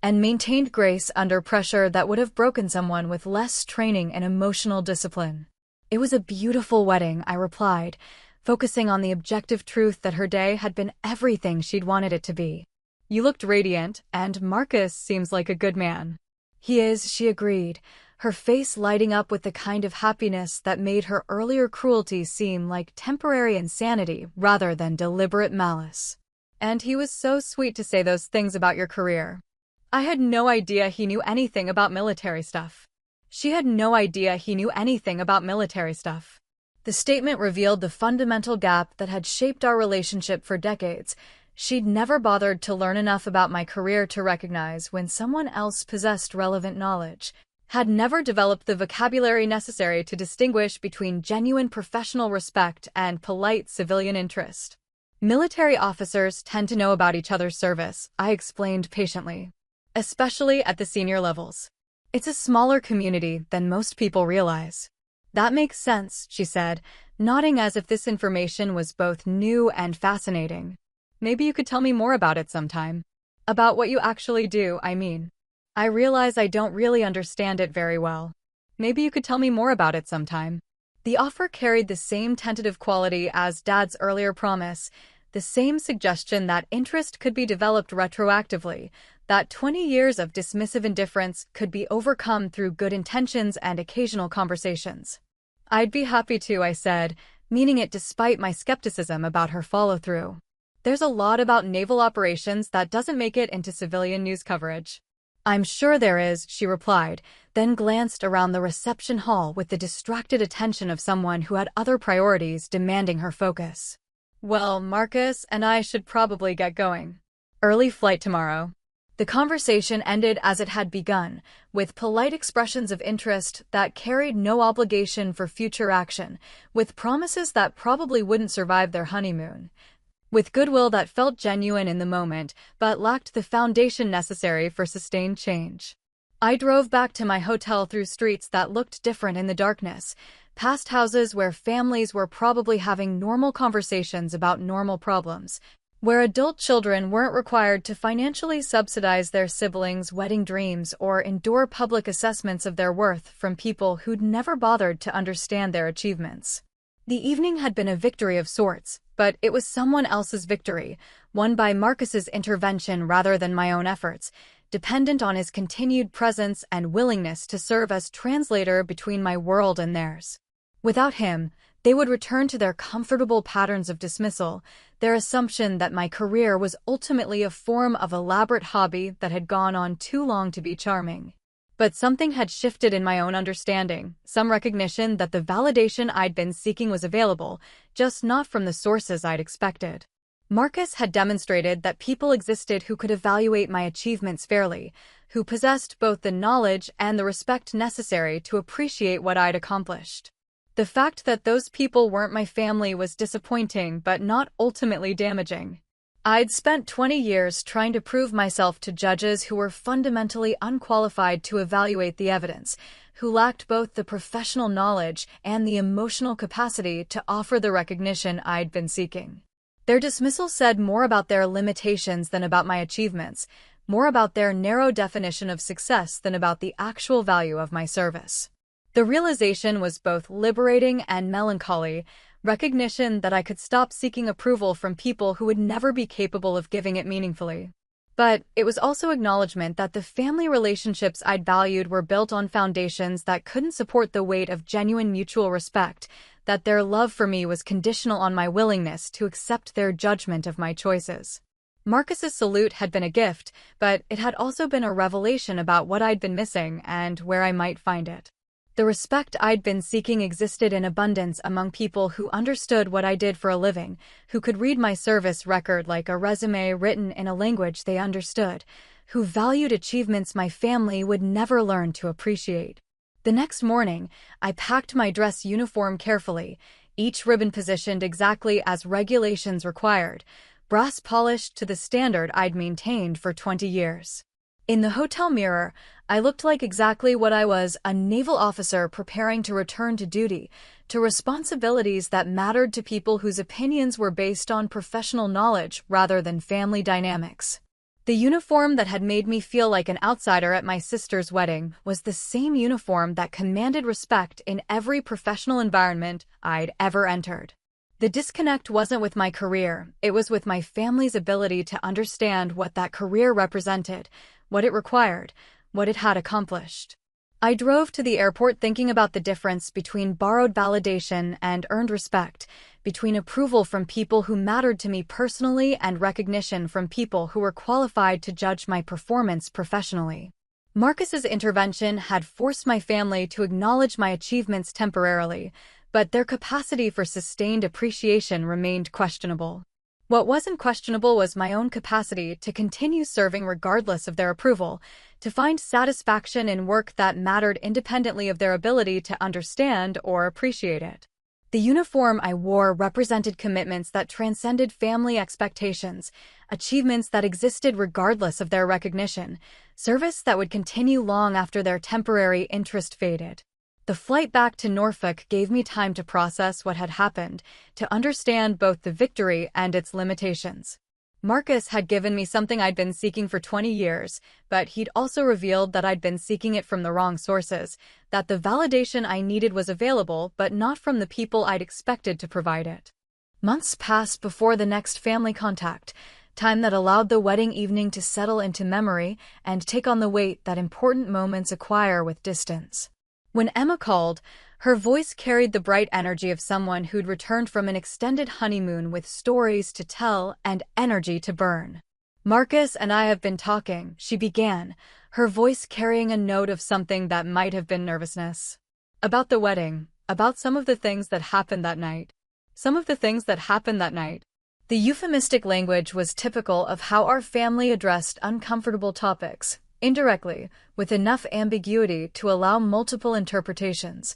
and maintained grace under pressure that would have broken someone with less training and emotional discipline. "It was a beautiful wedding," I replied, focusing on the objective truth that her day had been everything she'd wanted it to be. "You looked radiant, and Marcus seems like a good man." "He is," she agreed, her face lighting up with the kind of happiness that made her earlier cruelty seem like temporary insanity rather than deliberate malice. "And he was so sweet to say those things about your career." I had no idea he knew anything about military stuff. She had no idea he knew anything about military stuff. The statement revealed the fundamental gap that had shaped our relationship for decades. She'd never bothered to learn enough about my career to recognize when someone else possessed relevant knowledge, had never developed the vocabulary necessary to distinguish between genuine professional respect and polite civilian interest. "Military officers tend to know about each other's service," I explained patiently. "Especially at the senior levels. It's a smaller community than most people realize." "That makes sense," she said, nodding as if this information was both new and fascinating. "Maybe you could tell me more about it sometime." "About what you actually do, I mean. I realize I don't really understand it very well." "Maybe you could tell me more about it sometime." The offer carried the same tentative quality as Dad's earlier promise, the same suggestion that interest could be developed retroactively, that 20 years of dismissive indifference could be overcome through good intentions and occasional conversations. "I'd be happy to," I said, meaning it despite my skepticism about her follow-through. "There's a lot about naval operations that doesn't make it into civilian news coverage." "I'm sure there is," she replied, then glanced around the reception hall with the distracted attention of someone who had other priorities demanding her focus. "Well, Marcus and I should probably get going. Early flight tomorrow." The conversation ended as it had begun, with polite expressions of interest that carried no obligation for future action, with promises that probably wouldn't survive their honeymoon, with goodwill that felt genuine in the moment but lacked the foundation necessary for sustained change. I drove back to my hotel through streets that looked different in the darkness, past houses where families were probably having normal conversations about normal problems, where adult children weren't required to financially subsidize their siblings' wedding dreams or endure public assessments of their worth from people who'd never bothered to understand their achievements. The evening had been a victory of sorts, but it was someone else's victory, won by Marcus's intervention rather than my own efforts, dependent on his continued presence and willingness to serve as translator between my world and theirs. Without him, they would return to their comfortable patterns of dismissal, their assumption that my career was ultimately a form of elaborate hobby that had gone on too long to be charming. But something had shifted in my own understanding, some recognition that the validation I'd been seeking was available, just not from the sources I'd expected. Marcus had demonstrated that people existed who could evaluate my achievements fairly, who possessed both the knowledge and the respect necessary to appreciate what I'd accomplished. The fact that those people weren't my family was disappointing but not ultimately damaging. I'd spent 20 years trying to prove myself to judges who were fundamentally unqualified to evaluate the evidence, who lacked both the professional knowledge and the emotional capacity to offer the recognition I'd been seeking. Their dismissal said more about their limitations than about my achievements, more about their narrow definition of success than about the actual value of my service. The realization was both liberating and melancholy, recognition that I could stop seeking approval from people who would never be capable of giving it meaningfully. But it was also acknowledgement that the family relationships I'd valued were built on foundations that couldn't support the weight of genuine mutual respect, that their love for me was conditional on my willingness to accept their judgment of my choices. Marcus's salute had been a gift, but it had also been a revelation about what I'd been missing and where I might find it. The respect I'd been seeking existed in abundance among people who understood what I did for a living, who could read my service record like a resume written in a language they understood, who valued achievements my family would never learn to appreciate. The next morning, I packed my dress uniform carefully, each ribbon positioned exactly as regulations required, brass polished to the standard I'd maintained for 20 years. In the hotel mirror, I looked like exactly what I was, a naval officer preparing to return to duty, to responsibilities that mattered to people whose opinions were based on professional knowledge rather than family dynamics. The uniform that had made me feel like an outsider at my sister's wedding was the same uniform that commanded respect in every professional environment I'd ever entered. The disconnect wasn't with my career, it was with my family's ability to understand what that career represented, what it required, what it had accomplished. I drove to the airport thinking about the difference between borrowed validation and earned respect, between approval from people who mattered to me personally and recognition from people who were qualified to judge my performance professionally. Marcus's intervention had forced my family to acknowledge my achievements temporarily, but their capacity for sustained appreciation remained questionable. What wasn't questionable was my own capacity to continue serving regardless of their approval, to find satisfaction in work that mattered independently of their ability to understand or appreciate it. The uniform I wore represented commitments that transcended family expectations, achievements that existed regardless of their recognition, service that would continue long after their temporary interest faded. The flight back to Norfolk gave me time to process what had happened, to understand both the victory and its limitations. Marcus had given me something I'd been seeking for 20 years, but he'd also revealed that I'd been seeking it from the wrong sources, that the validation I needed was available but not from the people I'd expected to provide it. Months passed before the next family contact, time that allowed the wedding evening to settle into memory and take on the weight that important moments acquire with distance. When Emma called, her voice carried the bright energy of someone who'd returned from an extended honeymoon with stories to tell and energy to burn. "Marcus and I have been talking," she began, her voice carrying a note of something that might have been nervousness. "About the wedding, about some of the things that happened that night. Some of the things that happened that night." The euphemistic language was typical of how our family addressed uncomfortable topics, indirectly, with enough ambiguity to allow multiple interpretations,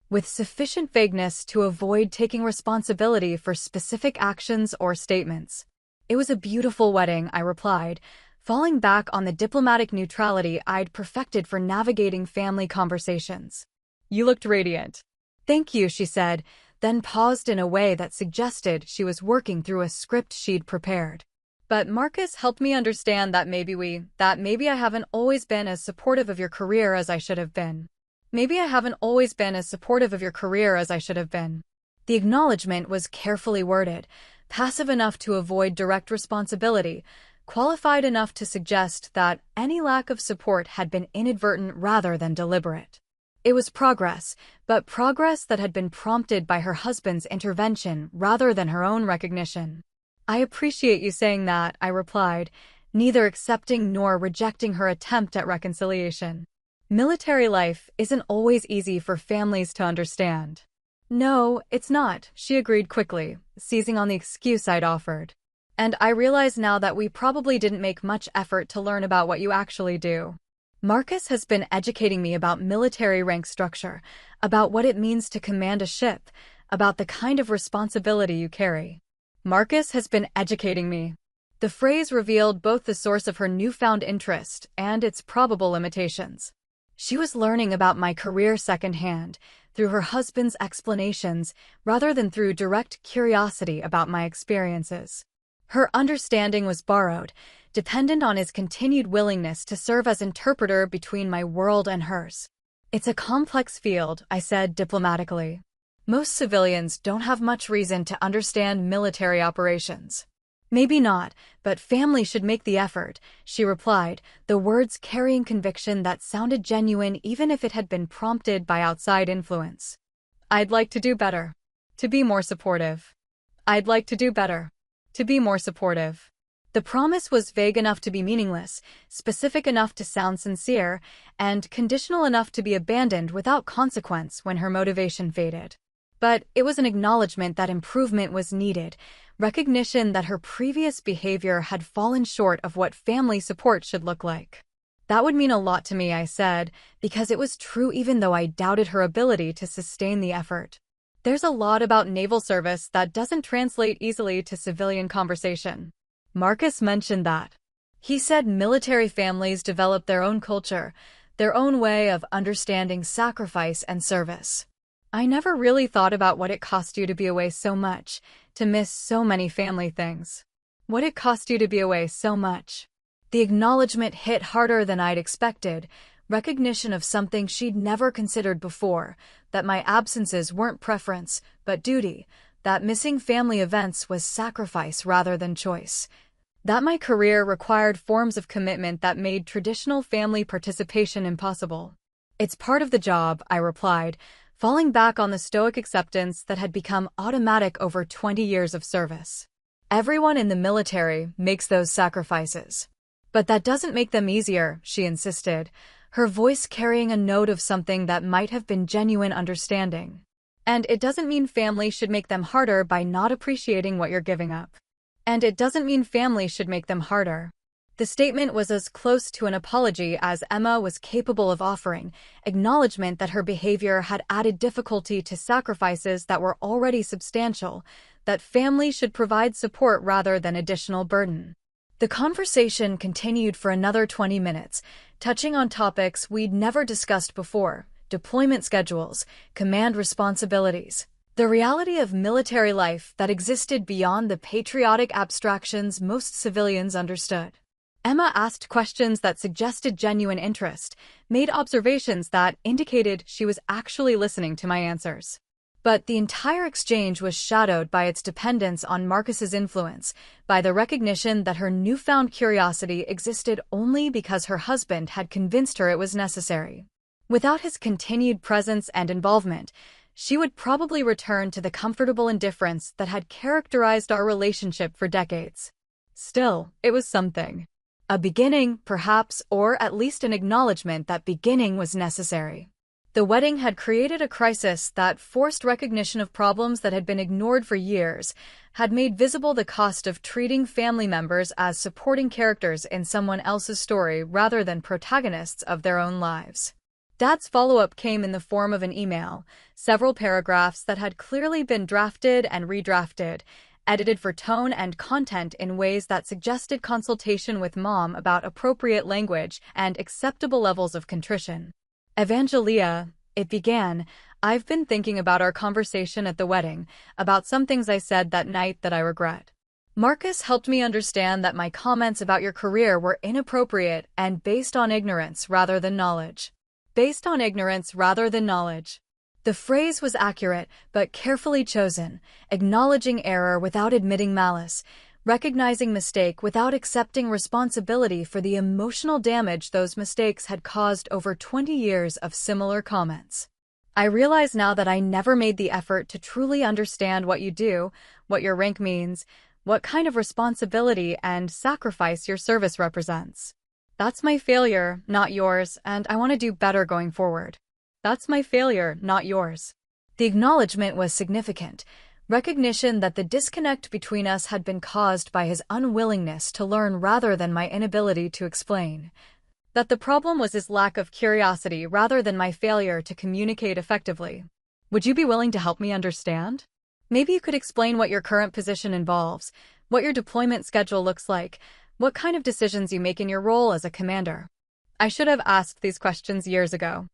with sufficient vagueness to avoid taking responsibility for specific actions or statements. "It was a beautiful wedding," I replied, falling back on the diplomatic neutrality I'd perfected for navigating family conversations. "You looked radiant." "Thank you," she said, then paused in a way that suggested she was working through a script she'd prepared. "But Marcus helped me understand that maybe I haven't always been as supportive of your career as I should have been. Maybe I haven't always been as supportive of your career as I should have been." The acknowledgement was carefully worded, passive enough to avoid direct responsibility, qualified enough to suggest that any lack of support had been inadvertent rather than deliberate. It was progress, but progress that had been prompted by her husband's intervention rather than her own recognition. "I appreciate you saying that," I replied, neither accepting nor rejecting her attempt at reconciliation. "Military life isn't always easy for families to understand." "No, it's not," she agreed quickly, seizing on the excuse I'd offered. "And I realize now that we probably didn't make much effort to learn about what you actually do. Marcus has been educating me about military rank structure, about what it means to command a ship, about the kind of responsibility you carry." "Marcus has been educating me." The phrase revealed both the source of her newfound interest and its probable limitations. She was learning about my career secondhand, through her husband's explanations, rather than through direct curiosity about my experiences. Her understanding was borrowed, dependent on his continued willingness to serve as interpreter between my world and hers. "It's a complex field," I said diplomatically. "Most civilians don't have much reason to understand military operations." "Maybe not, but family should make the effort," she replied, the words carrying conviction that sounded genuine even if it had been prompted by outside influence. "I'd like to do better. To be more supportive. I'd like to do better. To be more supportive." The promise was vague enough to be meaningless, specific enough to sound sincere, and conditional enough to be abandoned without consequence when her motivation faded. But it was an acknowledgement that improvement was needed, recognition that her previous behavior had fallen short of what family support should look like. That would mean a lot to me, I said, because it was true even though I doubted her ability to sustain the effort. There's a lot about naval service that doesn't translate easily to civilian conversation. Marcus mentioned that. He said military families develop their own culture, their own way of understanding sacrifice and service. I never really thought about what it cost you to be away so much, to miss so many family things. What it cost you to be away so much. The acknowledgement hit harder than I'd expected, recognition of something she'd never considered before, that my absences weren't preference, but duty, that missing family events was sacrifice rather than choice, that my career required forms of commitment that made traditional family participation impossible. It's part of the job, I replied, falling back on the stoic acceptance that had become automatic over 20 years of service. Everyone in the military makes those sacrifices. But that doesn't make them easier, she insisted, her voice carrying a note of something that might have been genuine understanding. And it doesn't mean family should make them harder by not appreciating what you're giving up. And it doesn't mean family should make them harder. The statement was as close to an apology as Emma was capable of offering, acknowledgement that her behavior had added difficulty to sacrifices that were already substantial, that family should provide support rather than additional burden. The conversation continued for another 20 minutes, touching on topics we'd never discussed before: deployment schedules, command responsibilities, the reality of military life that existed beyond the patriotic abstractions most civilians understood. Emma asked questions that suggested genuine interest, made observations that indicated she was actually listening to my answers. But the entire exchange was shadowed by its dependence on Marcus's influence, by the recognition that her newfound curiosity existed only because her husband had convinced her it was necessary. Without his continued presence and involvement, she would probably return to the comfortable indifference that had characterized our relationship for decades. Still, it was something. A beginning, perhaps, or at least an acknowledgement that beginning was necessary. The wedding had created a crisis that forced recognition of problems that had been ignored for years, had made visible the cost of treating family members as supporting characters in someone else's story rather than protagonists of their own lives. Dad's follow-up came in the form of an email, several paragraphs that had clearly been drafted and redrafted, edited for tone and content in ways that suggested consultation with Mom about appropriate language and acceptable levels of contrition. Evangelia, it began, I've been thinking about our conversation at the wedding, about some things I said that night that I regret. Marcus helped me understand that my comments about your career were inappropriate and based on ignorance rather than knowledge. Based on ignorance rather than knowledge. The phrase was accurate, but carefully chosen, acknowledging error without admitting malice, recognizing mistake without accepting responsibility for the emotional damage those mistakes had caused over 20 years of similar comments. I realize now that I never made the effort to truly understand what you do, what your rank means, what kind of responsibility and sacrifice your service represents. That's my failure, not yours, and I want to do better going forward. That's my failure, not yours. The acknowledgement was significant, recognition that the disconnect between us had been caused by his unwillingness to learn rather than my inability to explain. That the problem was his lack of curiosity rather than my failure to communicate effectively. Would you be willing to help me understand? Maybe you could explain what your current position involves, what your deployment schedule looks like, what kind of decisions you make in your role as a commander. I should have asked these questions years ago.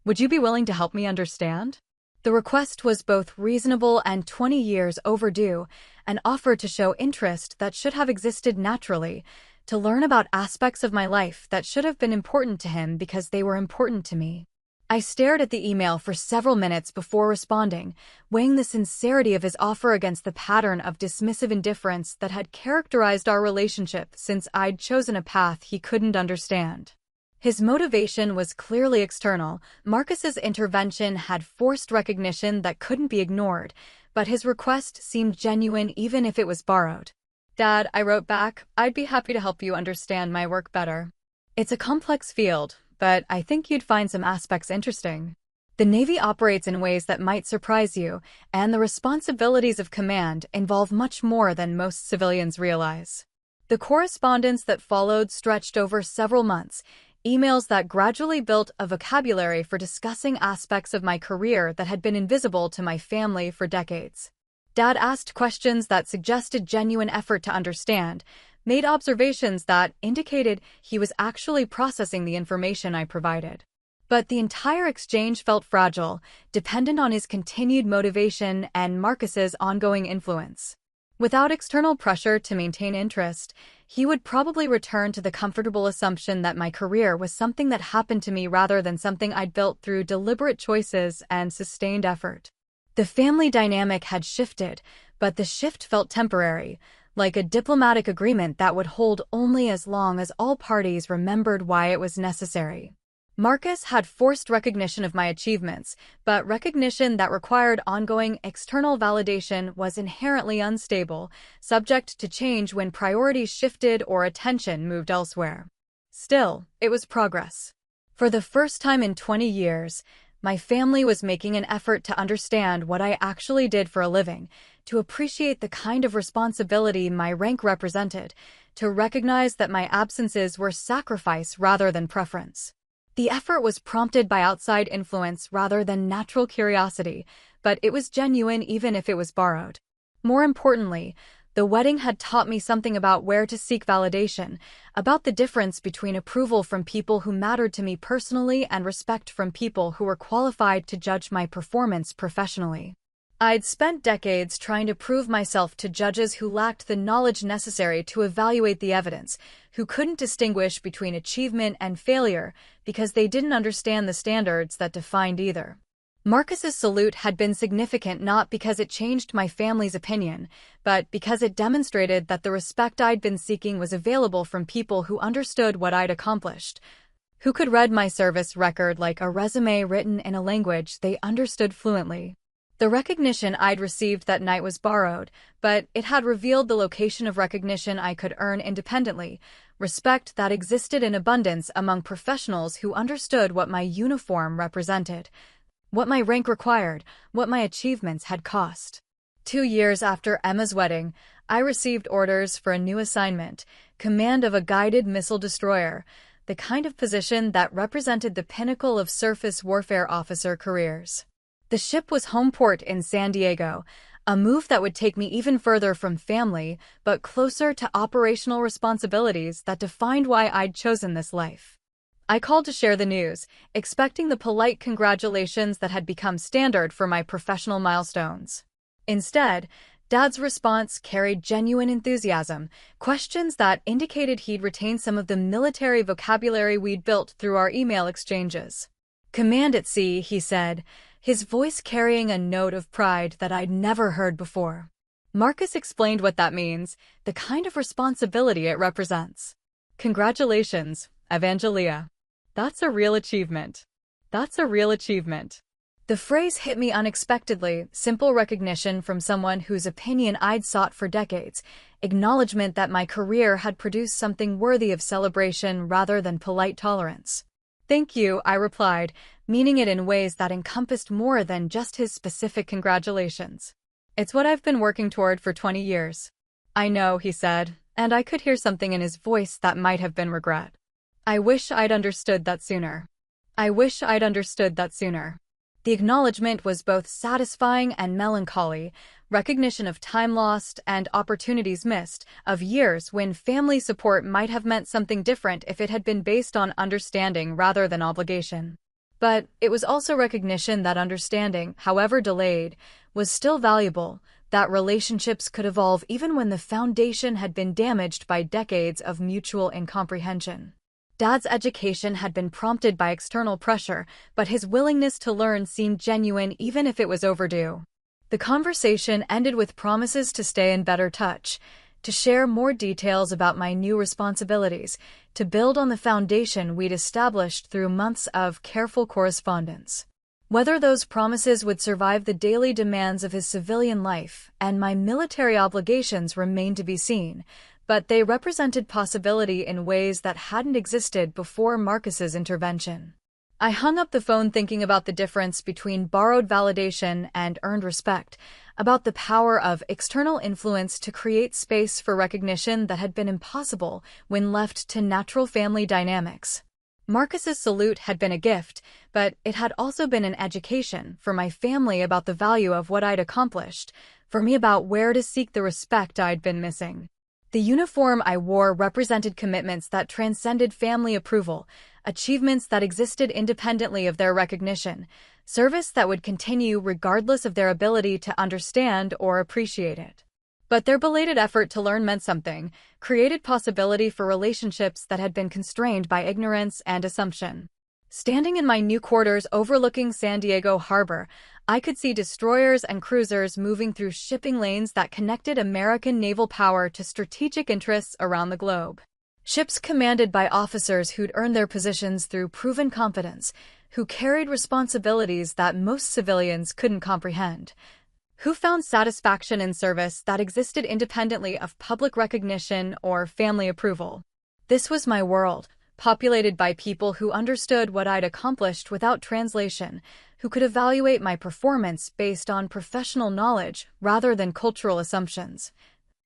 Would you be willing to help me understand? The request was both reasonable and 20 years overdue, an offer to show interest that should have existed naturally, to learn about aspects of my life that should have been important to him because they were important to me. I stared at the email for several minutes before responding, weighing the sincerity of his offer against the pattern of dismissive indifference that had characterized our relationship since I'd chosen a path he couldn't understand. His motivation was clearly external. Marcus's intervention had forced recognition that couldn't be ignored, but his request seemed genuine even if it was borrowed. Dad, I wrote back, I'd be happy to help you understand my work better. It's a complex field, but I think you'd find some aspects interesting. The Navy operates in ways that might surprise you, and the responsibilities of command involve much more than most civilians realize. The correspondence that followed stretched over several months, emails that gradually built a vocabulary for discussing aspects of my career that had been invisible to my family for decades. Dad asked questions that suggested genuine effort to understand, made observations that indicated he was actually processing the information I provided. But the entire exchange felt fragile, dependent on his continued motivation and Marcus's ongoing influence. Without external pressure to maintain interest, he would probably return to the comfortable assumption that my career was something that happened to me rather than something I'd built through deliberate choices and sustained effort. The family dynamic had shifted, but the shift felt temporary, like a diplomatic agreement that would hold only as long as all parties remembered why it was necessary. Marcus had forced recognition of my achievements, but recognition that required ongoing external validation was inherently unstable, subject to change when priorities shifted or attention moved elsewhere. Still, it was progress. For the first time in 20 years, my family was making an effort to understand what I actually did for a living, to appreciate the kind of responsibility my rank represented, to recognize that my absences were sacrifice rather than preference. The effort was prompted by outside influence rather than natural curiosity, but it was genuine even if it was borrowed. More importantly, the wedding had taught me something about where to seek validation, about the difference between approval from people who mattered to me personally and respect from people who were qualified to judge my performance professionally. I'd spent decades trying to prove myself to judges who lacked the knowledge necessary to evaluate the evidence, who couldn't distinguish between achievement and failure because they didn't understand the standards that defined either. Marcus's salute had been significant not because it changed my family's opinion, but because it demonstrated that the respect I'd been seeking was available from people who understood what I'd accomplished, who could read my service record like a resume written in a language they understood fluently. The recognition I'd received that night was borrowed, but it had revealed the location of recognition I could earn independently, respect that existed in abundance among professionals who understood what my uniform represented, what my rank required, what my achievements had cost. 2 years after Emma's wedding, I received orders for a new assignment, command of a guided missile destroyer, the kind of position that represented the pinnacle of surface warfare officer careers. The ship was home port in San Diego, a move that would take me even further from family, but closer to operational responsibilities that defined why I'd chosen this life. I called to share the news, expecting the polite congratulations that had become standard for my professional milestones. Instead, Dad's response carried genuine enthusiasm, questions that indicated he'd retained some of the military vocabulary we'd built through our email exchanges. "Command at sea," he said, his voice carrying a note of pride that I'd never heard before. Marcus explained what that means, the kind of responsibility it represents. "Congratulations, Evangelia. That's a real achievement. That's a real achievement." The phrase hit me unexpectedly, simple recognition from someone whose opinion I'd sought for decades, acknowledgement that my career had produced something worthy of celebration rather than polite tolerance. "Thank you," I replied, meaning it in ways that encompassed more than just his specific congratulations. "It's what I've been working toward for 20 years. "I know," he said, and I could hear something in his voice that might have been regret. "I wish I'd understood that sooner. I wish I'd understood that sooner." The acknowledgement was both satisfying and melancholy, recognition of time lost and opportunities missed, of years when family support might have meant something different if it had been based on understanding rather than obligation. But it was also recognition that understanding, however delayed, was still valuable, that relationships could evolve even when the foundation had been damaged by decades of mutual incomprehension. Dad's education had been prompted by external pressure, but his willingness to learn seemed genuine even if it was overdue. The conversation ended with promises to stay in better touch, to share more details about my new responsibilities, to build on the foundation we'd established through months of careful correspondence. Whether those promises would survive the daily demands of his civilian life and my military obligations remained to be seen, but they represented possibility in ways that hadn't existed before Marcus's intervention. I hung up the phone thinking about the difference between borrowed validation and earned respect, about the power of external influence to create space for recognition that had been impossible when left to natural family dynamics. Marcus's salute had been a gift, but it had also been an education for my family about the value of what I'd accomplished, for me about where to seek the respect I'd been missing. The uniform I wore represented commitments that transcended family approval, achievements that existed independently of their recognition, service that would continue regardless of their ability to understand or appreciate it. But their belated effort to learn meant something, created possibility for relationships that had been constrained by ignorance and assumption. Standing in my new quarters overlooking San Diego Harbor, I could see destroyers and cruisers moving through shipping lanes that connected American naval power to strategic interests around the globe. Ships commanded by officers who'd earned their positions through proven competence, who carried responsibilities that most civilians couldn't comprehend, who found satisfaction in service that existed independently of public recognition or family approval. This was my world, populated by people who understood what I'd accomplished without translation, who could evaluate my performance based on professional knowledge rather than cultural assumptions,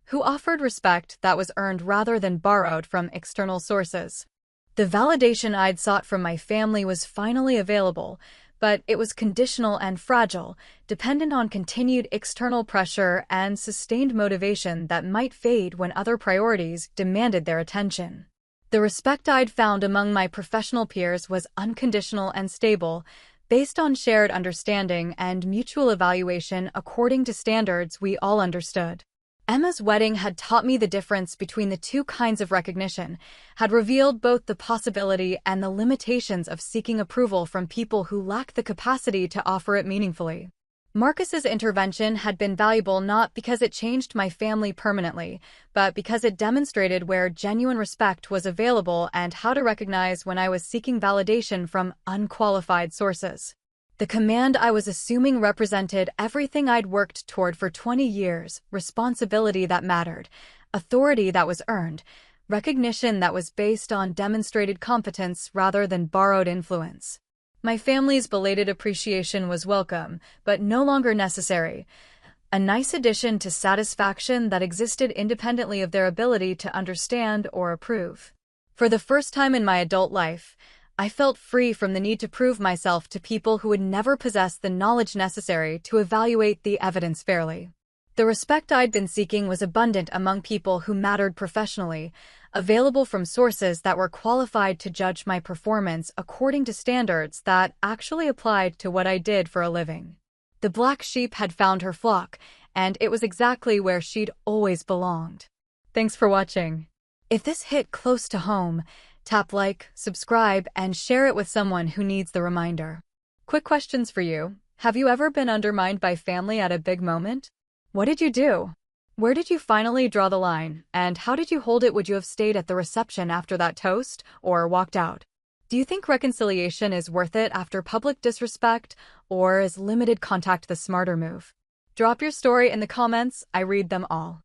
who offered respect that was earned rather than borrowed from external sources. The validation I'd sought from my family was finally available, but it was conditional and fragile, dependent on continued external pressure and sustained motivation that might fade when other priorities demanded their attention. The respect I'd found among my professional peers was unconditional and stable, based on shared understanding and mutual evaluation according to standards we all understood. Emma's wedding had taught me the difference between the two kinds of recognition, had revealed both the possibility and the limitations of seeking approval from people who lack the capacity to offer it meaningfully. Marcus's intervention had been valuable not because it changed my family permanently, but because it demonstrated where genuine respect was available and how to recognize when I was seeking validation from unqualified sources. The command I was assuming represented everything I'd worked toward for 20 years, responsibility that mattered, authority that was earned, recognition that was based on demonstrated competence rather than borrowed influence. My family's belated appreciation was welcome, but no longer necessary, a nice addition to satisfaction that existed independently of their ability to understand or approve. For the first time in my adult life, I felt free from the need to prove myself to people who would never possess the knowledge necessary to evaluate the evidence fairly. The respect I'd been seeking was abundant among people who mattered professionally, available from sources that were qualified to judge my performance according to standards that actually applied to what I did for a living. The black sheep had found her flock, and it was exactly where she'd always belonged. Thanks for watching. If this hit close to home, tap like, subscribe, and share it with someone who needs the reminder. Quick questions for you. Have you ever been undermined by family at a big moment? What did you do? Where did you finally draw the line, and how did you hold it? Would you have stayed at the reception after that toast, or walked out? Do you think reconciliation is worth it after public disrespect, or is limited contact the smarter move? Drop your story in the comments, I read them all.